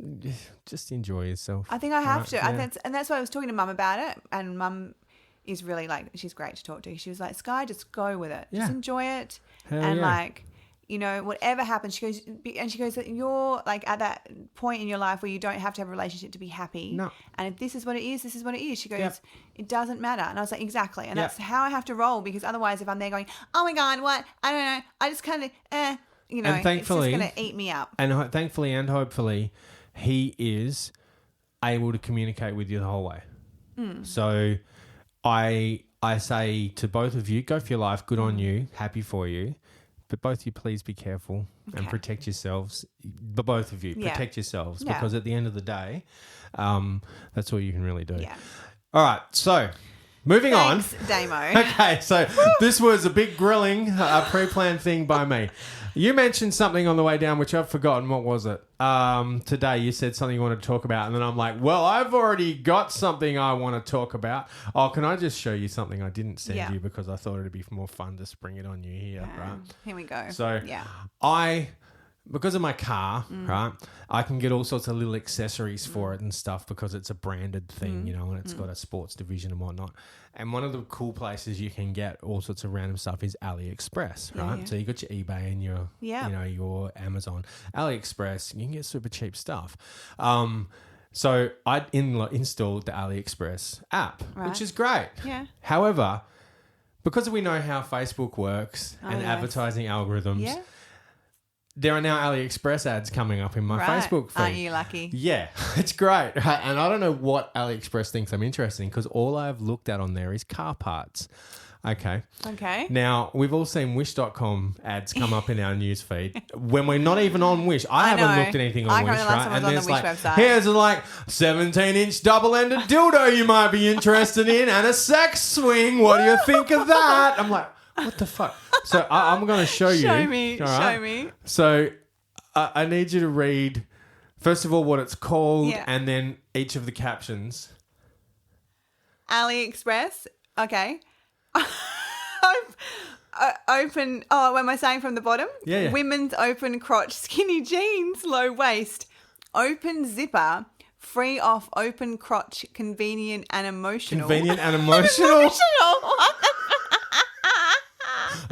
Just enjoy yourself. I think I have to. Yeah. And that's why I was talking to Mum about it, and Mum is really, like, she's great to talk to. She was like, Skye, just go with it. Just enjoy it. Hell and yeah. like, you know, whatever happens, she goes, you're like at that point in your life where you don't have to have a relationship to be happy. No. And if this is what it is, this is what it is. She goes, it doesn't matter. And I was like, exactly. And that's how I have to roll, because otherwise if I'm there going, oh my God, what? I don't know. I just kind of, you know, it's just going to eat me up. And thankfully and hopefully he is able to communicate with you the whole way. So I say to both of you, go for your life. Good on you. Happy for you. But both of you, please be careful and protect yourselves. But both of you, protect yourselves, because at the end of the day, that's all you can really do. Yeah. All right. So moving Thanks, on. Damo. Okay. So this was a big grilling, pre-planned thing by me. You mentioned something on the way down, which I've forgotten. What was it? Today you said something you wanted to talk about. And then I'm like, well, I've already got something I want to talk about. Oh, can I just show you something I didn't send you because I thought it'd be more fun to spring it on you here, right? Here we go. So because of my car, right, I can get all sorts of little accessories for it and stuff because it's a branded thing, you know, and it's got a sports division and whatnot. And one of the cool places you can get all sorts of random stuff is AliExpress, right? Yeah. So you got your eBay and your, you know, your Amazon. AliExpress, you can get super cheap stuff. So I installed the AliExpress app, which is great. Yeah. However, because we know how Facebook works and advertising algorithms, there are now AliExpress ads coming up in my Facebook feed. Aren't you lucky? Yeah, it's great. And I don't know what AliExpress thinks I'm interested in, because all I've looked at on there is car parts. Okay. Now, we've all seen Wish.com ads come up in our news feed when we're not even on Wish. I haven't looked at anything on Wish, right? And there's like, website. Here's like 17-inch double-ended dildo you might be interested in and a sex swing. What do you think of that? I'm like, what the fuck? So I'm going to show you. Show me. Right? Show me. So I need you to read, first of all, what it's called and then each of the captions. AliExpress. Okay. Open. Oh, what am I saying from the bottom? Yeah. Women's open crotch skinny jeans, low waist. Open zipper. Free off open crotch, convenient and emotional. Convenient and emotional?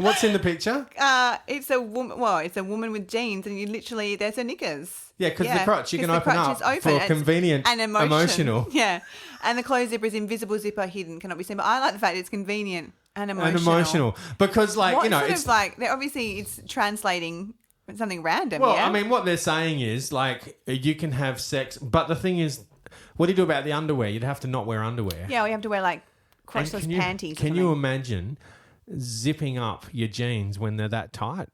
What's in the picture? It's a woman. Well, it's a woman with jeans, and you literally there's her knickers. Yeah, because the crotch you can open up open. for convenient and emotional. Yeah, and the closed zipper is invisible zipper, hidden, cannot be seen. But I like the fact it's convenient and emotional. Because, like, what it's like obviously it's translating something random. Well, yeah? I mean, what they're saying is like you can have sex, but the thing is, what do you do about the underwear? You'd have to not wear underwear. Yeah, we have to wear like crotchless panties. Can you imagine zipping up your jeans when they're that tight,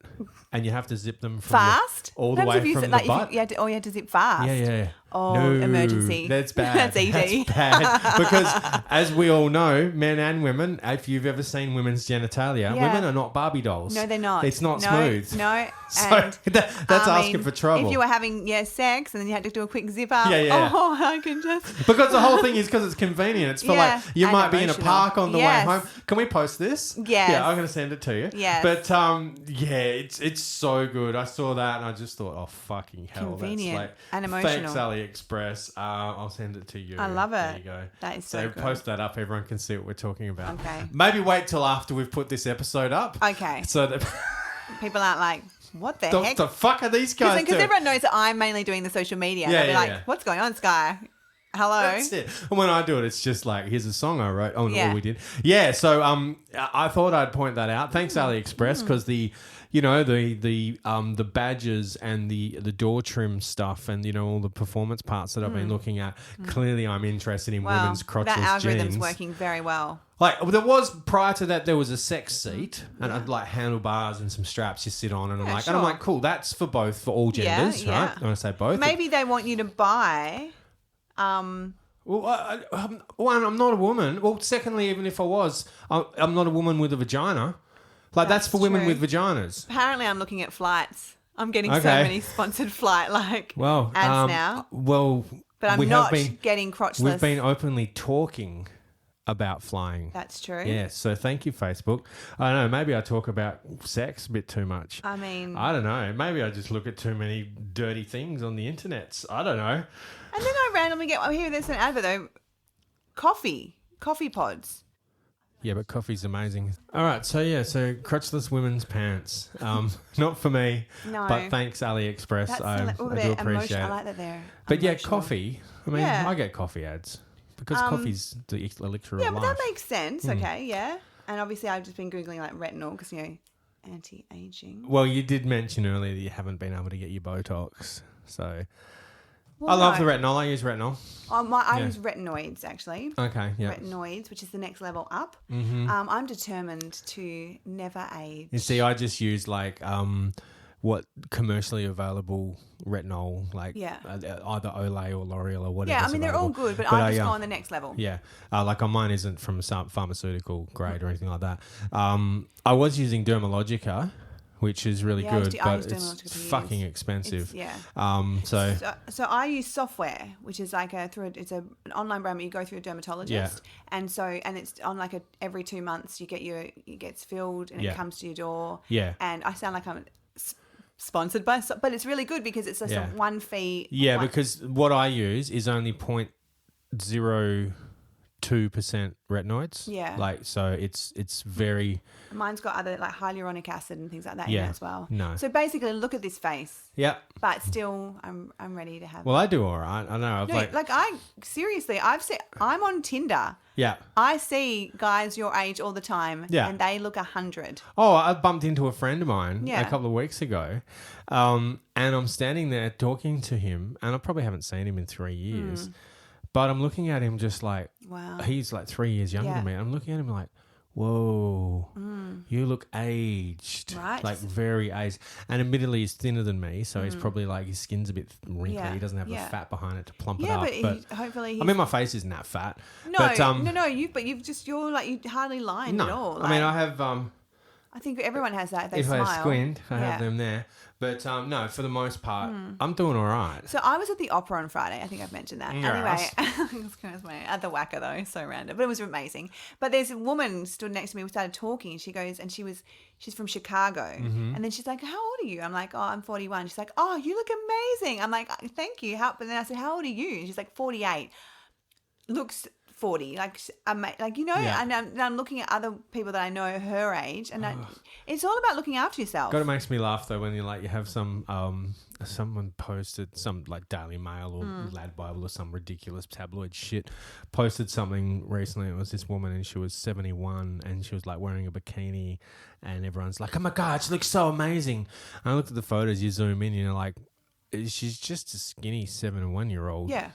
and you have to zip them from fast all the way from the butt? You had to zip fast. Yeah. Oh, no, emergency. That's bad. That's ED. That's bad. Because as we all know, men and women, if you've ever seen women's genitalia, women are not Barbie dolls. No, they're not. It's not smooth. No. So that's asking for trouble. If you were having sex and then you had to do a quick zip up, yeah. I can just... Because the whole thing is because it's convenient. It's for like, you might be in a park on the way home. Can we post this? Yes. Yeah, I'm going to send it to you. Yes. But it's so good. I saw that and I just thought, oh, fucking hell. Convenient that's like, and emotional. Thanks, AliExpress. I'll send it to you. I love it. There you go. That is so good. Post that up. Everyone can see what we're talking about. Okay. Maybe wait till after we've put this episode up. Okay. So that people aren't like, what the heck? The fuck are these guys doing? Because everyone knows that I'm mainly doing the social media. They'll be like, what's going on, Skye? Hello. That's it. And when I do it, it's just like, here's a song I wrote. Oh, no, we did. Yeah, so I thought I'd point that out. Thanks, AliExpress, because the badges and the door trim stuff and, all the performance parts that I've been looking at, clearly I'm interested in women's crotchless jeans. That algorithm's working very well. Like, there was, prior to that, there was a sex seat and I'd like handlebars and some straps you sit on and I'm like, cool, that's for all genders, right? I want to say both. Maybe they want you to buy... Well, one, I'm not a woman. Well, secondly, even if I was, I'm not a woman with a vagina. Like, that's for women with vaginas. Apparently, I'm looking at flights. I'm getting so many sponsored flight ads now. Well, but I'm not getting crotchless. We've been openly talking about flying. That's true. Yeah, so thank you, Facebook. I don't know, maybe I talk about sex a bit too much. I mean... I don't know. Maybe I just look at too many dirty things on the internet. I don't know. And then I randomly get... here, there's an advert, though. Coffee pods. Yeah, but coffee's amazing. All right, so crotchless women's pants. Not for me, but thanks, AliExpress. I do appreciate it. I like that they're But emotional. Coffee. I mean, I get coffee ads because coffee's the elixir of life. Yeah, but that makes sense. Okay, yeah. And obviously I've just been Googling like retinol because, anti-aging. Well, you did mention earlier that you haven't been able to get your Botox, so... I love the retinol. I use retinol. I use retinoids, actually. Okay, yeah. Retinoids, which is the next level up. Mm-hmm. I'm determined to never age. You see, I just use like what commercially available retinol, like either Olay or L'Oreal or whatever. Yeah, I mean, they're all good, but I just go on the next level. Yeah, like mine isn't from some pharmaceutical grade or anything like that. I was using Dermalogica, which is really good, but it's fucking expensive. So I use software, which is like it's an online brand, but you go through a dermatologist, and it's on like every 2 months it gets filled and it comes to your door. Yeah, and I sound like I'm sponsored by, but it's really good because it's just a one fee. Yeah, because what I use is only 0.02% retinoids. Yeah. Like, so it's very... Mine's got other like hyaluronic acid and things like that in it as well. No. So basically, look at this face. Yep. But still, I'm ready to have... Well, I do all right. I know. I'm on Tinder. Yeah. I see guys your age all the time. Yeah. And they look 100. Oh, I bumped into a friend of mine a couple of weeks ago. And I'm standing there talking to him, and I probably haven't seen him in 3 years. But I'm looking at him just like, wow, he's like 3 years younger than me. I'm looking at him like, whoa, you look aged, right? Like very aged. And admittedly, he's thinner than me, so he's probably like, his skin's a bit wrinkly. Yeah. He doesn't have the fat behind it to plump it up. But hopefully, I mean, my face isn't that fat. No, but, you're like, you hardly lined at all. Like, I mean, I have. I think everyone has that. They if smile. I squint, I have them there. But no, for the most part, I'm doing all right. So I was at the opera on Friday. I think I've mentioned that. Anyway, at the Wacker though, so random, but it was amazing. But there's a woman stood next to me. We started talking, and she goes, and she's from Chicago, and then she's like, "How old are you?" I'm like, "Oh, I'm 41." She's like, "Oh, you look amazing." I'm like, "Thank you." But then I said, "How old are you?" And she's like, 48. Looks 40. Like Yeah. and I'm looking at other people that I know her age, and it's all about looking after yourself. God, it makes me laugh though when you have some someone posted some like Daily Mail or Lad Bible or some ridiculous tabloid shit posted something recently. It was this woman and she was 71 and she was like wearing a bikini and everyone's like, oh my God, she looks so amazing. And I looked at the photos, you zoom in, you're like, she's just a skinny 71-year-old. Yeah.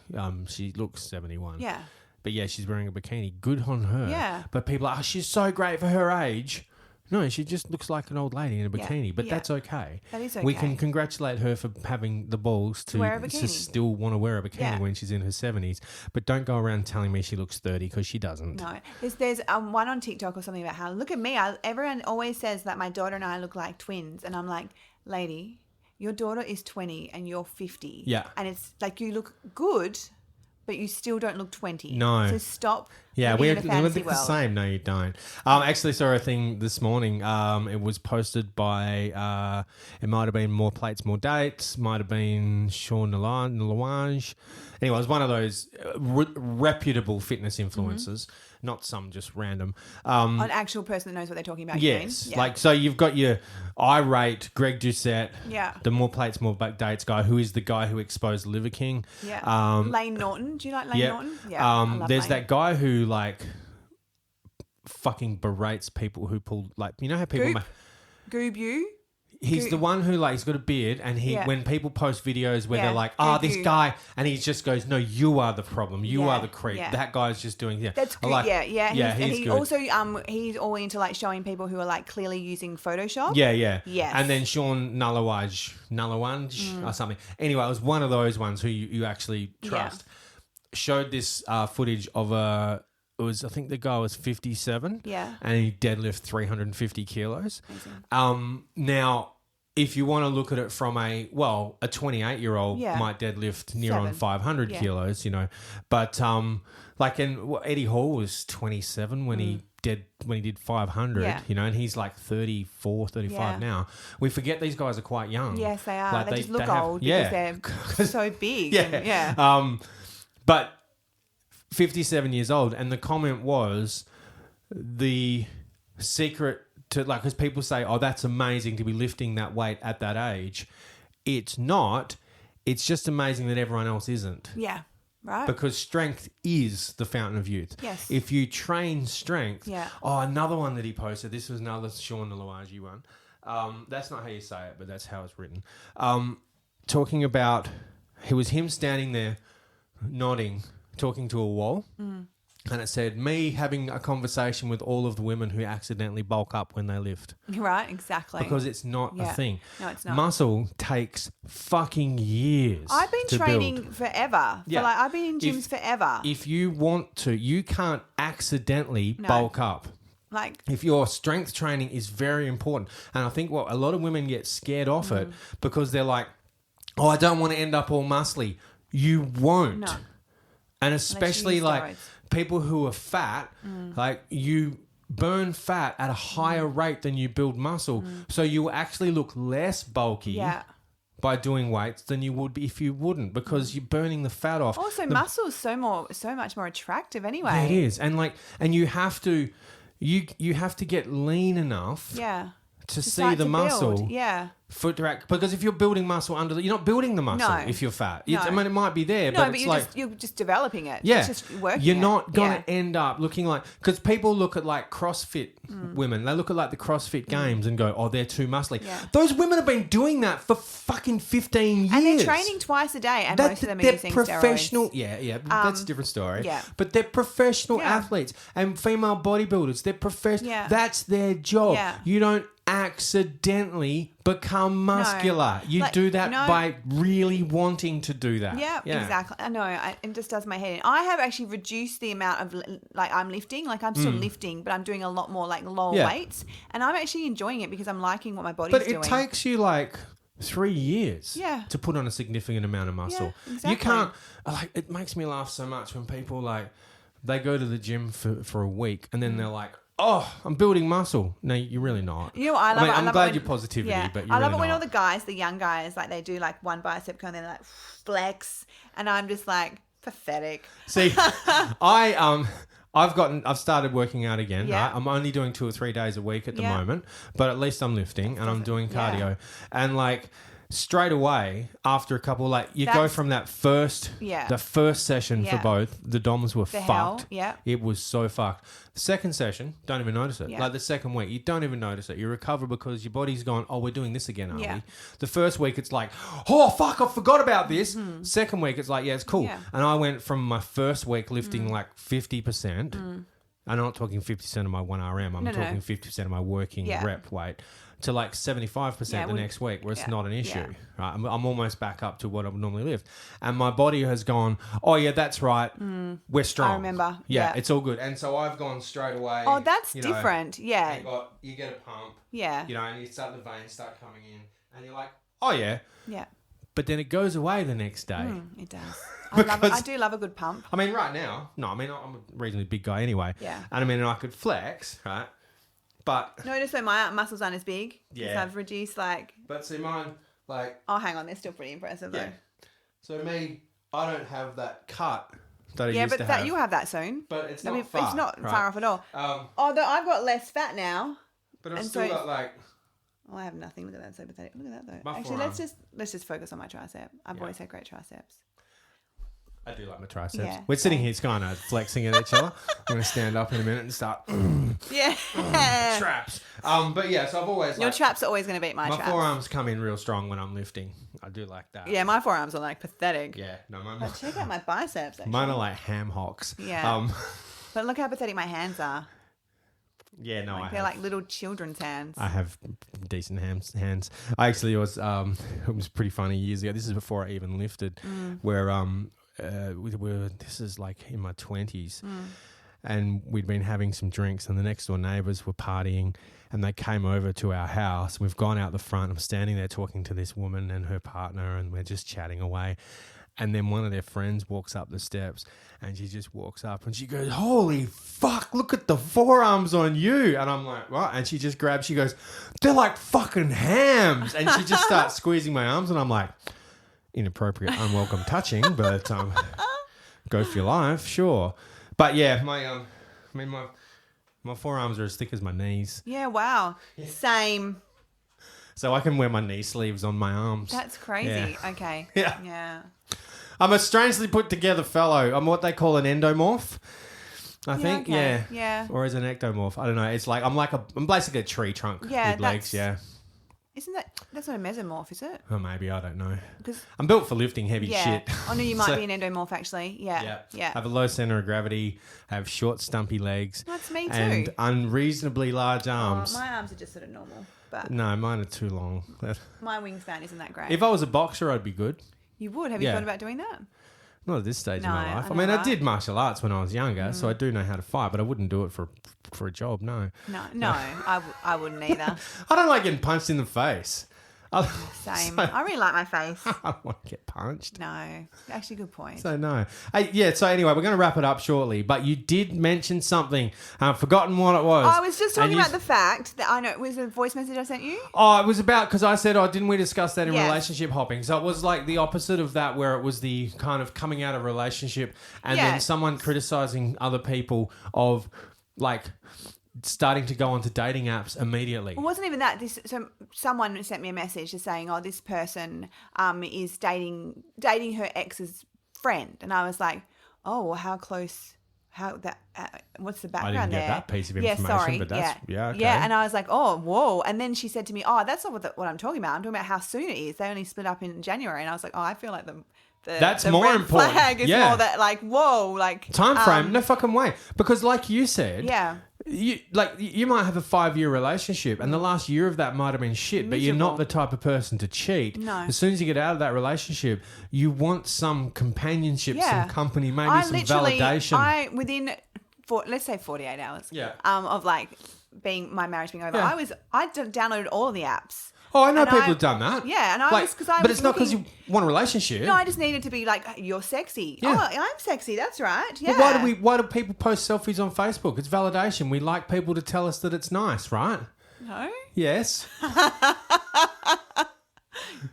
She looks 71. Yeah. But yeah, she's wearing a bikini. Good on her. Yeah. But people are, she's so great for her age. No, she just looks like an old lady in a bikini, but that's okay. That is okay. We can congratulate her for having the balls to wear a bikini. To still want to wear a bikini when she's in her 70s. But don't go around telling me she looks 30 because she doesn't. No. There's one on TikTok or something about how, look at me. Everyone always says that my daughter and I look like twins. And I'm like, lady, your daughter is 20 and you're 50. Yeah. And it's like you look good, but you still don't look 20. No. So stop. Yeah, living we're in a fantasy the world. same. No, you don't. Actually saw a thing this morning. It was posted by, it might have been More Plates, More Dates, might have been Sean Louange. Anyway, it was one of those reputable fitness influencers, not some just random. An actual person that knows what they're talking about. Yes. You mean? Like, so you've got your irate Greg Doucette, the More Plates, More Dates guy, who is the guy who exposed Liver King. Yeah. Lane Norton. Do you like Lane Norton? Yeah. I love There's Lane. that guy who like fucking berates people who pull, like, you know how people Goob you? He's the one who like he's got a beard, and when people post videos where they're like, this guy, and he just goes, no, you are the problem, you are the creep. That guy's just doing That's good. Like, He's good. Also he's all into like showing people who are like clearly using Photoshop. Yes. And then Sean Nalawaj or something. Anyway, it was one of those ones who you actually trust. Showed this footage of I think the guy was 57. Yeah. And he deadlifted 350 kilos. Amazing. Now, if you want to look at it from a 28-year-old might deadlift near on 500 kilos, you know. But Eddie Hall was 27 when he did 500, you know, and he's like 34, 35 now. We forget these guys are quite young. Yes, they are. Like they just look old because they're so big. But 57 years old, and the comment was the secret to, like, because people say, oh, that's amazing to be lifting that weight at that age. It's not. It's just amazing that everyone else isn't. Yeah, right. Because strength is the fountain of youth. Yes. If you train strength. Yeah. Oh, another one that he posted. This was another Sean Louange one. That's not how you say it, but that's how it's written. Talking about, it was him standing there nodding, talking to a wall, and it said, me having a conversation with all of the women who accidentally bulk up when they lift. Right, exactly. Because it's not a thing. No, it's not. Muscle takes fucking years. I've been to training build. forever. Yeah. I've been in gyms forever. If you want to, you can't accidentally bulk up. Like, if your strength training is very important. And I think what a lot of women get scared off it because they're like, oh, I don't want to end up all muscly. You won't. No. And especially like steroids. People who are fat, like you burn fat at a higher rate than you build muscle. So you will actually look less bulky by doing weights than you would be if you wouldn't, because you're burning the fat off. Also, muscle is so much more attractive anyway. Yeah, it is. And you have to you have to get lean enough to see the muscle. Build. Yeah. Because if you're building muscle you're not building the muscle if you're fat. I mean, it might be there, but it's you're just developing it. Yeah. It's just working. You're not going to end up looking like, because people look at like CrossFit women. They look at like the CrossFit games and go, oh, they're too muscly. Yeah. Those women have been doing that for fucking 15 years. And they're training twice a day, and most of them are using professional. steroids. Yeah, that's a different story. Yeah. But they're professional athletes and female bodybuilders. They're professional. Yeah. That's their job. Yeah. You don't accidentally become muscular. You do that by really wanting to do that. Yeah, exactly. I know. It just does my head in. I have actually reduced the amount of, like, I'm lifting. Like, I'm still lifting, but I'm doing a lot more, like, lower weights. And I'm actually enjoying it because I'm liking what my body's doing. But it takes you, like, 3 years to put on a significant amount of muscle. Yeah, exactly. You can't, like, it makes me laugh so much when people, like, they go to the gym for a week and then they're like, oh, I'm building muscle. No, you're really not. You know, I love it. I'm glad you're positivity, but you're I love really it when not. all the guys, the young guys, like, they do like one bicep curl and they're like flex, and I'm just like, Pathetic. See, I've started working out again. Yeah. Right? I'm only doing 2 or 3 days a week at the Yeah. moment, but at least I'm lifting and I'm doing cardio. Yeah. And like straight away after a couple, like you go That's- from that first, Yeah. the first session for Yeah. both, the DOMs were The fucked. hell, yeah. It was so fucked. Second session, don't even notice it. Yeah. Like the second week, you don't even notice it. You recover because your body's gone, oh, we're doing this again, aren't Yeah. we? The first week, it's like, oh, fuck, I forgot about this. Second week, it's like, yeah, it's cool. Yeah. And I went from my first week lifting like 50%. And I'm not talking 50% of my 1RM. I'm No. talking 50% of my working Yeah. rep weight to like 75% the next week where it's not an issue. Yeah. Right? I'm almost back up to what I would normally lift. And my body has gone, oh, yeah, that's right. We're strong. I remember. Yeah, Yeah. it's all good. And so I've gone straight away. Oh, that's you know, different. Yeah. you get a pump, Yeah. you know, and the veins start coming in. And you're like, oh, yeah. Yeah. But then it goes away the next day. It does. I do love a good pump. I mean, right now, I'm a reasonably big guy anyway. Yeah. And I mean, I could flex, right? But Notice when my muscles aren't as big. Yeah. Because I've reduced like... But see, mine, like... Oh, hang on. They're still pretty impressive Yeah. though. So me, I don't have that cut that I Yeah, used but to have. you have that soon. But it's I not mean, far. it's not right? far off at all. Although I've got less fat now. But I've and still so- got like... Oh, I have nothing. Look at that. So pathetic. Look at that though. My Actually, forearm. let's just focus on my tricep. I've always had great triceps. I do like my triceps. Yeah. We're sitting here, Skye and I, flexing at each other. I'm going to stand up in a minute and start... Yeah. traps. But yeah, so I've always... Your Like, traps are always going to beat my my traps. forearms come in real strong when I'm lifting. I do like that. Yeah, my forearms are like pathetic. Yeah. No, But check out my biceps. Actually. mine are like ham hocks. Yeah. But look how pathetic my hands are. Yeah, no, They're like little children's hands. I have decent hands. I actually was it was pretty funny years ago. This is before I even lifted, where this is like in my 20s, and we'd been having some drinks, and the next door neighbours were partying, and they came over to our house. We've gone out the front. I'm standing there talking to this woman and her partner, and we're just chatting away. And then one of their friends walks up the steps, and she just walks up and she goes, "Holy fuck, look at the forearms on you." And I'm like, "What?" And she just grabs, she goes, "They're like fucking hams." And she just starts squeezing my arms, and I'm like, inappropriate, unwelcome touching, but go for your life, sure. But yeah, my forearms are as thick as my knees. Yeah, wow. Same. So I can wear my knee sleeves on my arms. That's crazy. Yeah. Okay. Yeah. Yeah. I'm a strangely put together fellow. I'm what they call an endomorph, I think. okay. Yeah. Yeah. Or as an ectomorph. I don't know. It's like I'm basically a tree trunk Yeah, with legs. Yeah. Isn't that's not a mesomorph, is it? Or maybe, I don't know. Because I'm built for lifting heavy yeah. shit. Oh no, you might So- be an endomorph actually. Yeah. Yeah. Yeah. I have a low center of gravity. I have short, stumpy legs. That's me too. And unreasonably large arms. My arms are just sort of normal, but No, mine are too long. my wingspan isn't that great. If I was a boxer, I'd be good. You would. Have you Yeah. thought about doing that? Not at this stage No, of my life. I I mean, know, I right? did martial arts when I was younger, so I do know how to fight, but I wouldn't do it for a job, no. No, I wouldn't either. I don't like getting punched in the face. Same. So- I really like my face. I don't want to get punched. No, actually, good point. So no. Yeah, so anyway, we're going to wrap it up shortly, but you did mention something. I've forgotten what it was. I was just talking And you- about the fact that I know it was a voice message I sent you. Oh, it was about, because I said, didn't we discuss that in Yes. relationship hopping? So it was like the opposite of that, where it was the kind of coming out of relationship and Yeah. then someone criticizing other people of like starting to go onto dating apps immediately. It wasn't even that. So someone sent me a message just saying, "Oh, this person is dating her ex's friend," and I was like, "Oh, well, how close? How that? What's the I background didn't get there?" that piece of Yeah, information, sorry. but that's, okay. Yeah, and I was like, "Oh, whoa!" And then she said to me, "Oh, that's not what I'm talking about. I'm talking about how soon it is. They only split up in January." And I was like, "Oh, I feel like the That's the more red important. flag is Yeah. more that like whoa, like Time frame, no fucking way. Because like you said, yeah." you might have a 5-year relationship and the last year of that might have been shit, but you're not the Miserable. type of person to cheat. No. As soon as you get out of that relationship, you want some companionship, Yeah. some company, maybe I some literally, validation. within let's say 48 hours. Yeah. Of like my marriage being over, Yeah. I downloaded all of the apps. Oh, I know And people I- have done that. Yeah, and I Like, was because I but was it's not because looking- you want a relationship. No, I just needed to be like, you're sexy. Yeah. Oh, I'm sexy. That's right. Yeah. But why do people post selfies on Facebook? It's validation. We like people to tell us that it's nice, right? No. Yes.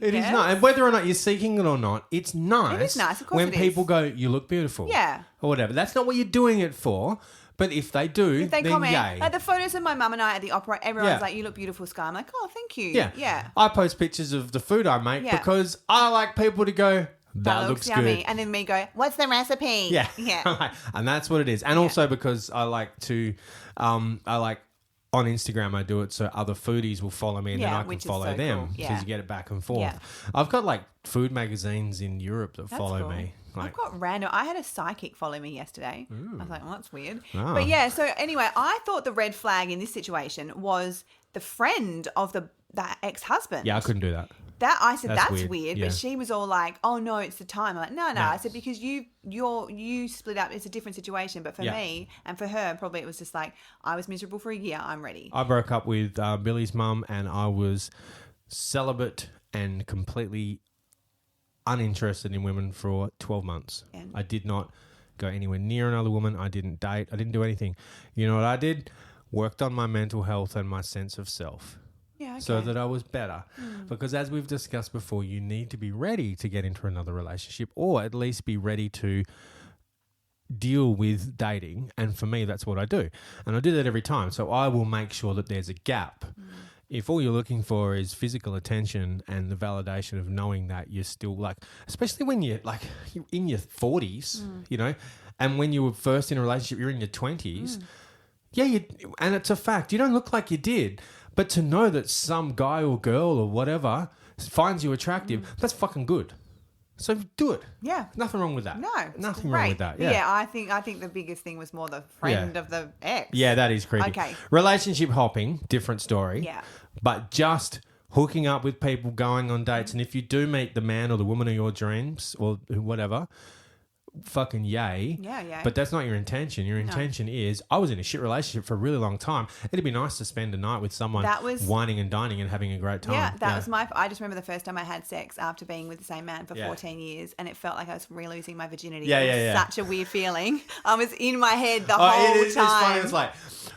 It is nice. And whether or not you're seeking it or not, it's nice. It is nice, of course when it is. people go, you look beautiful. Yeah. Or whatever. That's not what you're doing it for. But if they do, If they then comment, yay. like the photos of my mum and I at the opera, everyone's like, you look beautiful, Skye. I'm like, oh, thank you. Yeah. I post pictures of the food I make because I like people to go, that looks yummy. good. And then me go, what's the recipe? Yeah. Yeah. And that's what it is. And also because I like to, on Instagram I do it so other foodies will follow me and then I can follow them because you get it back and forth. Yeah. I've got like food magazines in Europe that follow cool. me. I've got random. I had a psychic follow me yesterday. I was like, well, that's weird. Ah. But yeah, so anyway, I thought the red flag in this situation was the friend of the ex-husband. Yeah, I couldn't do that. I said that's weird. Yeah. But she was all like, "Oh no, it's the time." I'm like, "No." I said because you split up. It's a different situation. But for me and for her, probably it was just like I was miserable for a year. I'm ready. I broke up with Billy's mum, and I was celibate and completely uninterested in women for 12 months. And I did not go anywhere near another woman. I didn't date. I didn't do anything. You know what I did? Worked on my mental health and my sense of self. Yeah, okay. So that I was better. Because as we've discussed before, you need to be ready to get into another relationship or at least be ready to deal with dating. And for me, that's what I do. And I do that every time. So I will make sure that there's a gap. If all you're looking for is physical attention and the validation of knowing that you're still like, especially when you're like in your 40s, you know, and when you were first in a relationship, you're in your 20s. Yeah, and it's a fact. You don't look like you did. But to know that some guy or girl or whatever finds you attractive, that's fucking good. So do it. Yeah. Nothing wrong with that. No. Nothing wrong with that. Yeah. I think the biggest thing was more the friend of the ex. Yeah, that is creepy. Okay. Relationship hopping, different story. Yeah. But just hooking up with people, going on dates, and if you do meet the man or the woman of your dreams or whatever, fucking yay. Yeah. But that's not your intention. Your intention is, I was in a shit relationship for a really long time. It'd be nice to spend a night with someone whining and dining and having a great time. Yeah, that was I just remember the first time I had sex after being with the same man for 14 years and it felt like I was re-losing my virginity. It was such a weird feeling. I was in my head the whole time. It's funny. It's like,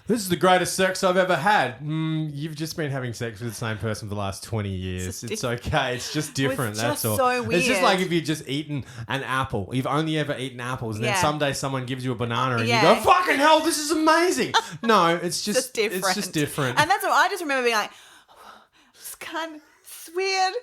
this is the greatest sex I've ever had. You've just been having sex with the same person for the last 20 years. It's okay. It's just different. That's all. So weird. It's just like if you've just eaten an apple. You've only ever eaten apples, and then someday someone gives you a banana, and you go, "Fucking hell, this is amazing." No, it's just different. It's just different. And that's what I just remember being like, "It's kind of weird.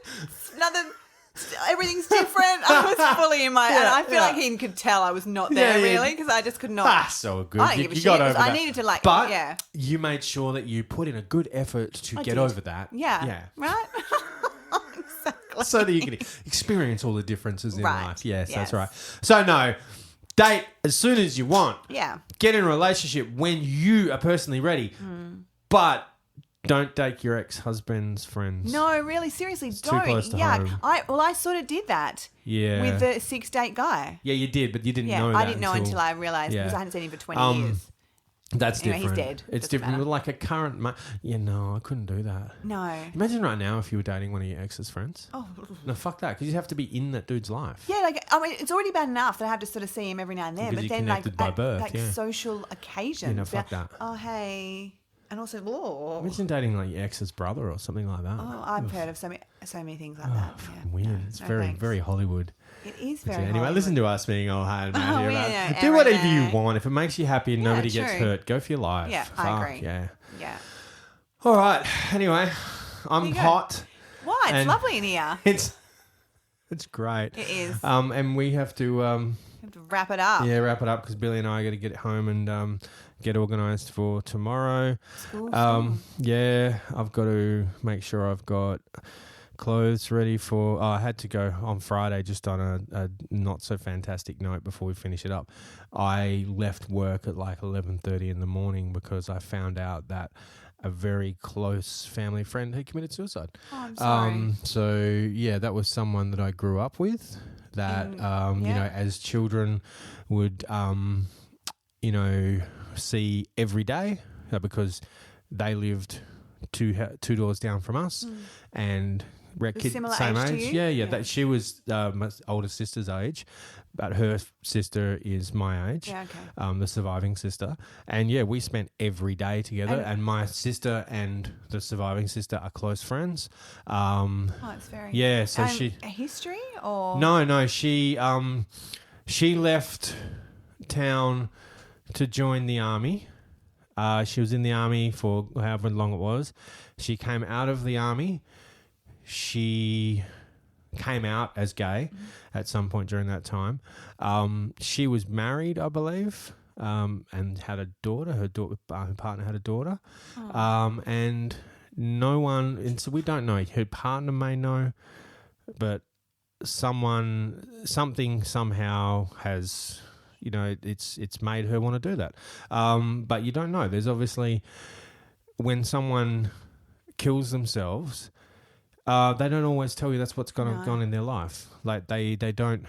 Everything's different." I was fully in my, and I feel like he could tell I was not there really because I just could not. So good. I didn't give a shit. I needed to like, but you made sure that you put in a good effort to get over that. Yeah. Right. Exactly. So that you can experience all the differences in life. Yes, that's right. So no, date as soon as you want. Yeah. Get in a relationship when you are personally ready. But don't date your ex-husband's friends. No, really, seriously, don't. Too close to home. I sort of did that. Yeah. With the 6-date guy. Yeah, you did, but you didn't know that. I didn't know until I realised because I hadn't seen him for 20 years. That's anyway, different. He's dead. It's different with like a current... no, I couldn't do that. No. Imagine right now if you were dating one of your ex's friends. Oh. No, fuck that, because you have to be in that dude's life. Yeah, it's already bad enough that I have to sort of see him every now and then. Because but then connected by birth, social occasions. Fuck that. Oh, hey... And also, imagine dating like your ex's brother or something like that. Oh, I've heard of so many things like that. Yeah. Weird. No, it's very Hollywood. It is very anyway, Hollywood. Listen to us being all hard and mad here. Do whatever you want. If it makes you happy and nobody gets hurt, go for your life. Yeah, I agree. Yeah. All right. Anyway, I'm hot. Why? It's lovely in here. It's great. It is. And we have to wrap it up. Yeah, wrap it up because Billy and I got to get home and get organised for tomorrow. Yeah, I've got to make sure I've got clothes ready for... I had to go on Friday just on a not so fantastic note before we finish it up. I left work at like 11:30 in the morning because I found out that a very close family friend had committed suicide. Oh, I'm sorry. So, yeah, that was someone that I grew up with that, you know, as children would, you know, see every day because they lived two doors down from us and Similar same age to age. you? Yeah. That she was my older sister's age, but her sister is my age. Yeah, okay. The surviving sister, and yeah, we spent every day together. And my sister and the surviving sister are close friends. It's very So she a history or no she left town to join the army. She was in the army for however long it was. She came out of the army. She came out as gay at some point during that time. She was married, I believe, and had a daughter. Her partner had a daughter. And no one, and so we don't know. Her partner may know, but something somehow has, it's made her want to do that. But you don't know. There's obviously, when someone kills themselves, they don't always tell you that's what's gone on in their life. Like they don't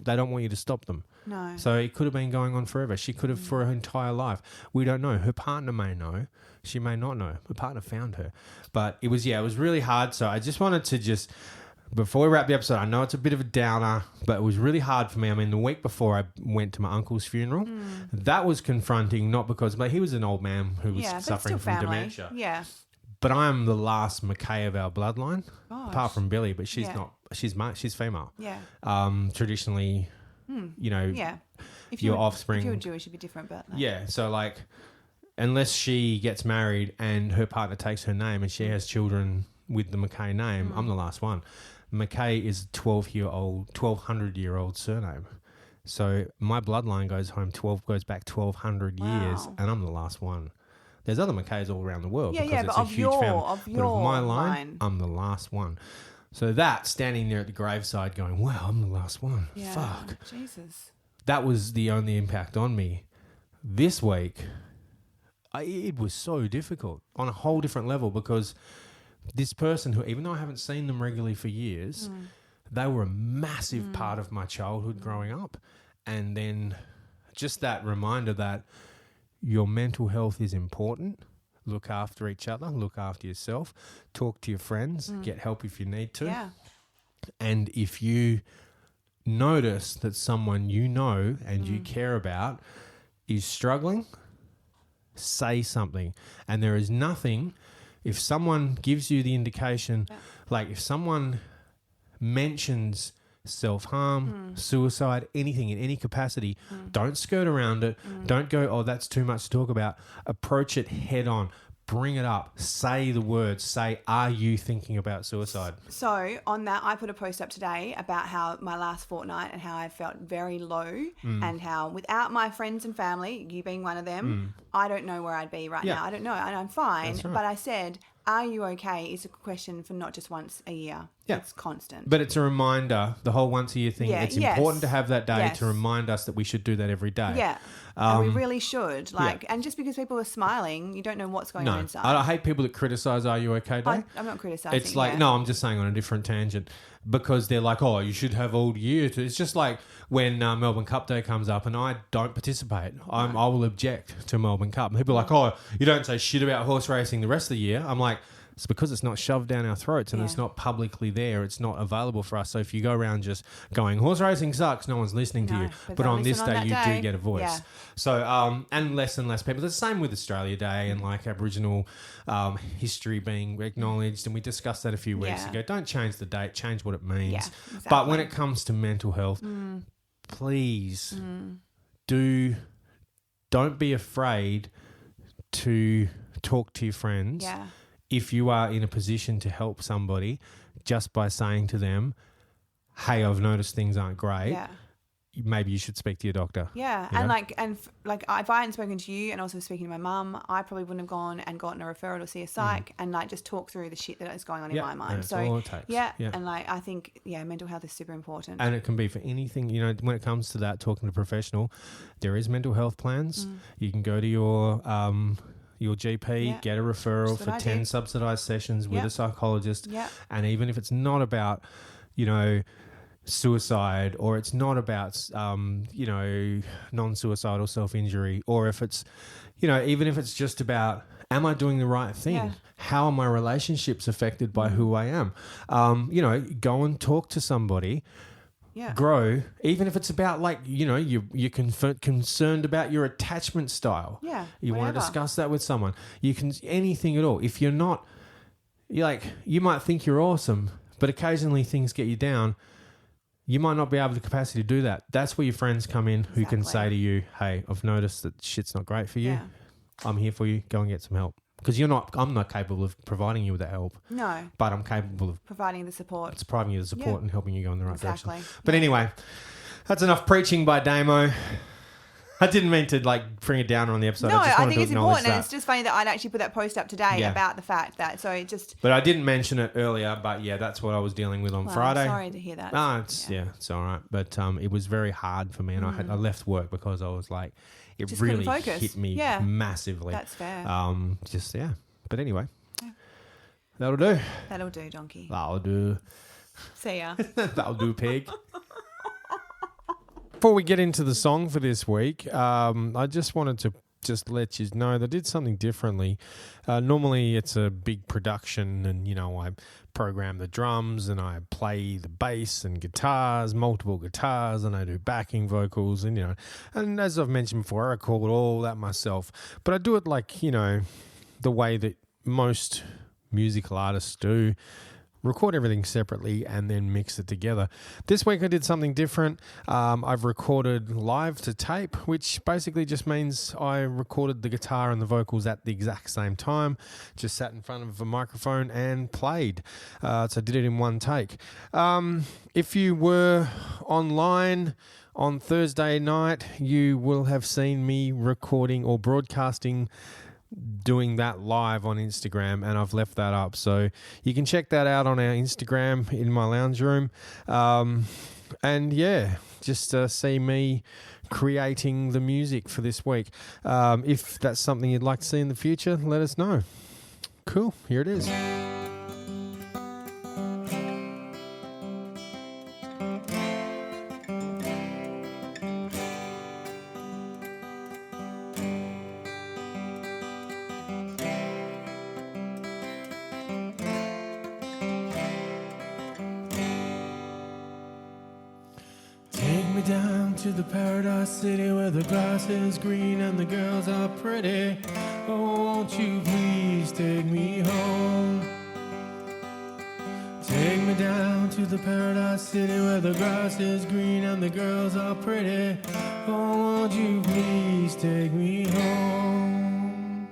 want you to stop them. No. So it could have been going on forever. She could have for her entire life. We don't know. Her partner may know. She may not know. Her partner found her. But it was really hard. So I just wanted to before we wrap the episode, I know it's a bit of a downer, but it was really hard for me. I mean, the week before I went to my uncle's funeral, that was confronting, not because, but he was an old man who was suffering from dementia. Yeah. But I am the last McKay of our bloodline, apart from Billy, but she's not, she's female. Yeah. Traditionally, Yeah. If your offspring. If you were Jewish, it'd be different, but Yeah. So like, unless she gets married and her partner takes her name and she has children with the McKay name, I'm the last one. McKay is a 1,200-year-old surname. So my bloodline goes back 1,200 years, and I'm the last one. There's other McKays all around the world because it's a huge family. But of my line, I'm the last one. So that, standing there at the graveside going, wow, I'm the last one. Yeah. Fuck. Jesus. That was the only impact on me. This week, it was so difficult on a whole different level because this person who, even though I haven't seen them regularly for years, they were a massive part of my childhood growing up. And then just that reminder that your mental health is important. Look after each other. Look after yourself. Talk to your friends. Get help if you need to. Yeah. And if you notice that someone you know and you care about is struggling, say something. And there is nothing, if someone gives you the indication, like if someone mentions self-harm, suicide, anything in any capacity, don't skirt around it. Don't go, oh, that's too much to talk about. Approach it head on. Bring it up. Say the words. Say, are you thinking about suicide? So on that, I put a post up today about how my last fortnight and how I felt very low and how without my friends and family, you being one of them, I don't know where I'd be right now. I don't know. And I'm fine. That's right. But I said, are you okay is a question for not just once a year. Yeah. It's constant. But it's a reminder, the whole once a year thing, it's important to have that day to remind us that we should do that every day. Yeah. And we really should. And just because people are smiling, you don't know what's going on inside. I hate people that criticise Are You OK Day. I'm not criticising. It's like, no, I'm just saying on a different tangent because they're like, oh, you should have all year. It's just like when Melbourne Cup Day comes up and I don't participate. I will object to Melbourne Cup. And people are like, oh, you don't say shit about horse racing the rest of the year. I'm like, it's because it's not shoved down our throats and it's not publicly there. It's not available for us. So if you go around just going, horse racing sucks, no one's listening to you. But on this day, you do get a voice. Yeah. So, and less people. It's the same with Australia Day and like Aboriginal history being acknowledged. And we discussed that a few weeks ago. Don't change the date, change what it means. Yeah, exactly. But when it comes to mental health, please don't be afraid to talk to your friends. Yeah. If you are in a position to help somebody just by saying to them, hey, I've noticed things aren't great, maybe you should speak to your doctor. Yeah. You know? And if I hadn't spoken to you and also speaking to my mum, I probably wouldn't have gone and gotten a referral to see a psych and like just talk through the shit that is going on in my mind. So all it takes. Yeah. And like, I think, mental health is super important. And it can be for anything, when it comes to that, talking to a professional, there is mental health plans. You can go to your GP, get a referral for 10 subsidised sessions with a psychologist. Yeah. And even if it's not about, suicide or it's not about, non-suicidal self-injury, or if it's, even if it's just about Am I doing the right thing? Yeah. How are my relationships affected by who I am? Go and talk to somebody. Yeah. Grow, even if it's about you're concerned about your attachment style. Yeah, You want to whatever. discuss that with someone. You can anything at all. If you're not, you might think you're awesome, but occasionally things get you down. You might not be able to capacity to do that. That's where your friends come in who can say to you, "Hey, I've noticed that shit's not great for you. Yeah. I'm here for you. Go and get some help." Because I'm not capable of providing you with that help. No. But I'm capable of Providing the support. it's providing you the support and helping you go in the right direction. But Yeah. anyway, that's enough preaching by Damo. I didn't mean to bring it down on the episode. No, I think it's important, and it's that. just funny that I'd actually put that post up today about the fact that. So it just. But I didn't mention it earlier. But yeah, that's what I was dealing with on Friday. I'm sorry to hear that. It's all right. But it was very hard for me, and I left work because I was like, it Just really couldn't focus. hit me Yeah. massively. That's fair. But anyway, Yeah. that'll do. That'll do, donkey. That'll do. See ya. That'll do, pig. Before we get into the song for this week, I just wanted to just let you know that I did something differently. Normally it's a big production and, I program the drums and I play the bass and guitars, multiple guitars, and I do backing vocals and, and as I've mentioned before, I record all that myself. But I do it the way that most musical artists do. Record everything separately and then mix it together. This week I did something different. I've recorded live to tape, which basically just means I recorded the guitar and the vocals at the exact same time, just sat in front of a microphone and played. So I did it in one take. If you were online on Thursday night, you will have seen me recording or broadcasting doing that live on Instagram, and I've left that up, so you can check that out on our Instagram in my lounge room. Just see me creating the music for this week. If that's something you'd like to see in the future, let us know. Cool, here it is. Down to the paradise city where the grass is green and the girls are pretty. Oh, won't you please take me home? Take me down to the paradise city where the grass is green and the girls are pretty. Oh, won't you please take me home?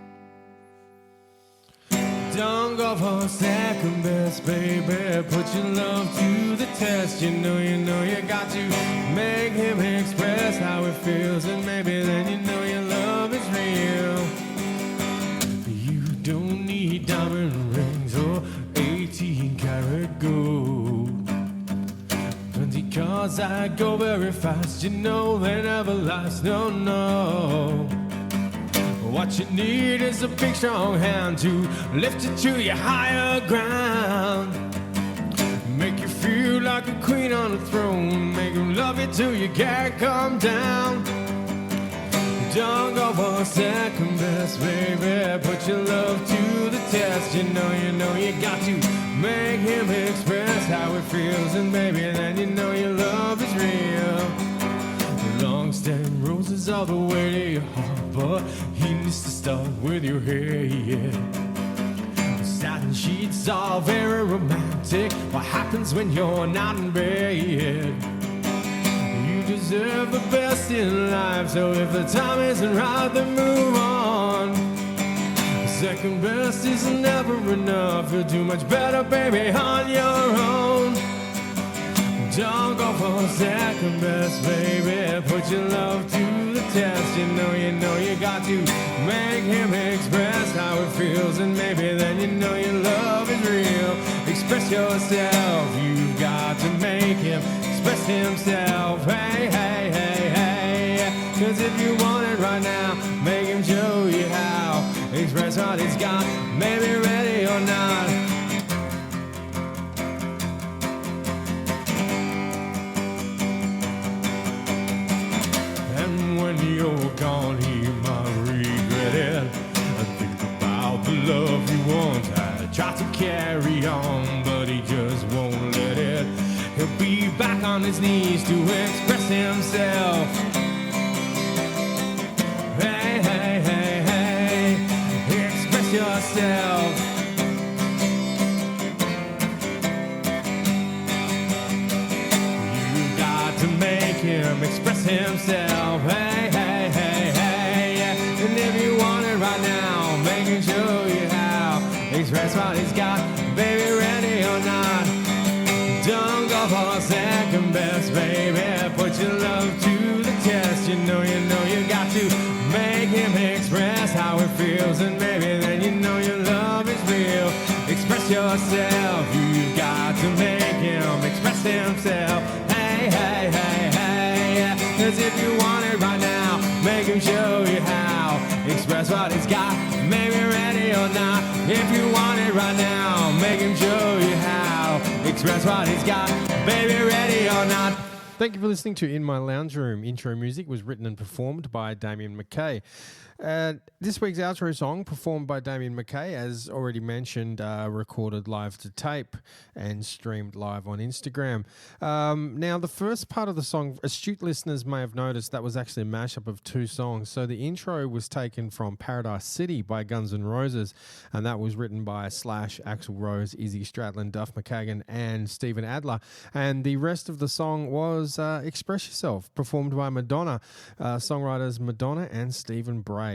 Don't go for second best, baby. Put your love to the test. You know you got to make him express how it feels, and maybe then your love is real. You don't need diamond rings or 18-karat gold. 20 cars that go very fast, they never last, no. What you need is a big strong hand to lift you to your higher ground. Make you feel like a queen on a throne. Make them love you till you can't come down. Don't go for second best, baby. Put your love to the test. You know you got to make him express how it feels, and baby, then your love is real. Long stem roses all the way to your heart, but he needs to start with your head. Satin sheets are very romantic. What happens when you're not in bed? You deserve the best in life, so if the time isn't right, then move on. Second best is never enough. You'll do much better, baby, on your own. Don't go for second best, baby. Put your love to the test. You know you got to make him express how it feels, and maybe then your love is real. Express yourself. You've got to make him express himself. Hey, hey, hey, hey. 'Cause if you want it right now, make him show you how. Express what he's got, maybe ready or not. When you're gone, he might regret it. I think about his knees to express himself. Hey, hey, hey, hey, express yourself. You've got to make him express himself. Hey, hey, hey, hey, and if you want it right now, make him show you how. Express what he's got, baby, ready or not. Don't go for second best, baby. Put your love to the test. You know you got to make him express how it feels. And maybe then you know your love is real. Express yourself. You've got to make him express himself. Hey, hey, hey, hey. Cause if you want it right now, make him show you how. Express what he's got, maybe ready or not. If you want it right now, make him show you how. Express what he's got, baby, ready or not. Thank you for listening to In My Lounge Room. Intro music was written and performed by Damien McKay. This week's outro song, performed by Damien McKay, as already mentioned, recorded live to tape and streamed live on Instagram. Now, the first part of the song, astute listeners may have noticed that was actually a mashup of two songs. So the intro was taken from Paradise City by Guns N' Roses, and that was written by Slash, Axl Rose, Izzy Stradlin, Duff McKagan, and Steven Adler. And the rest of the song was Express Yourself, performed by Madonna, songwriters Madonna and Stephen Bray.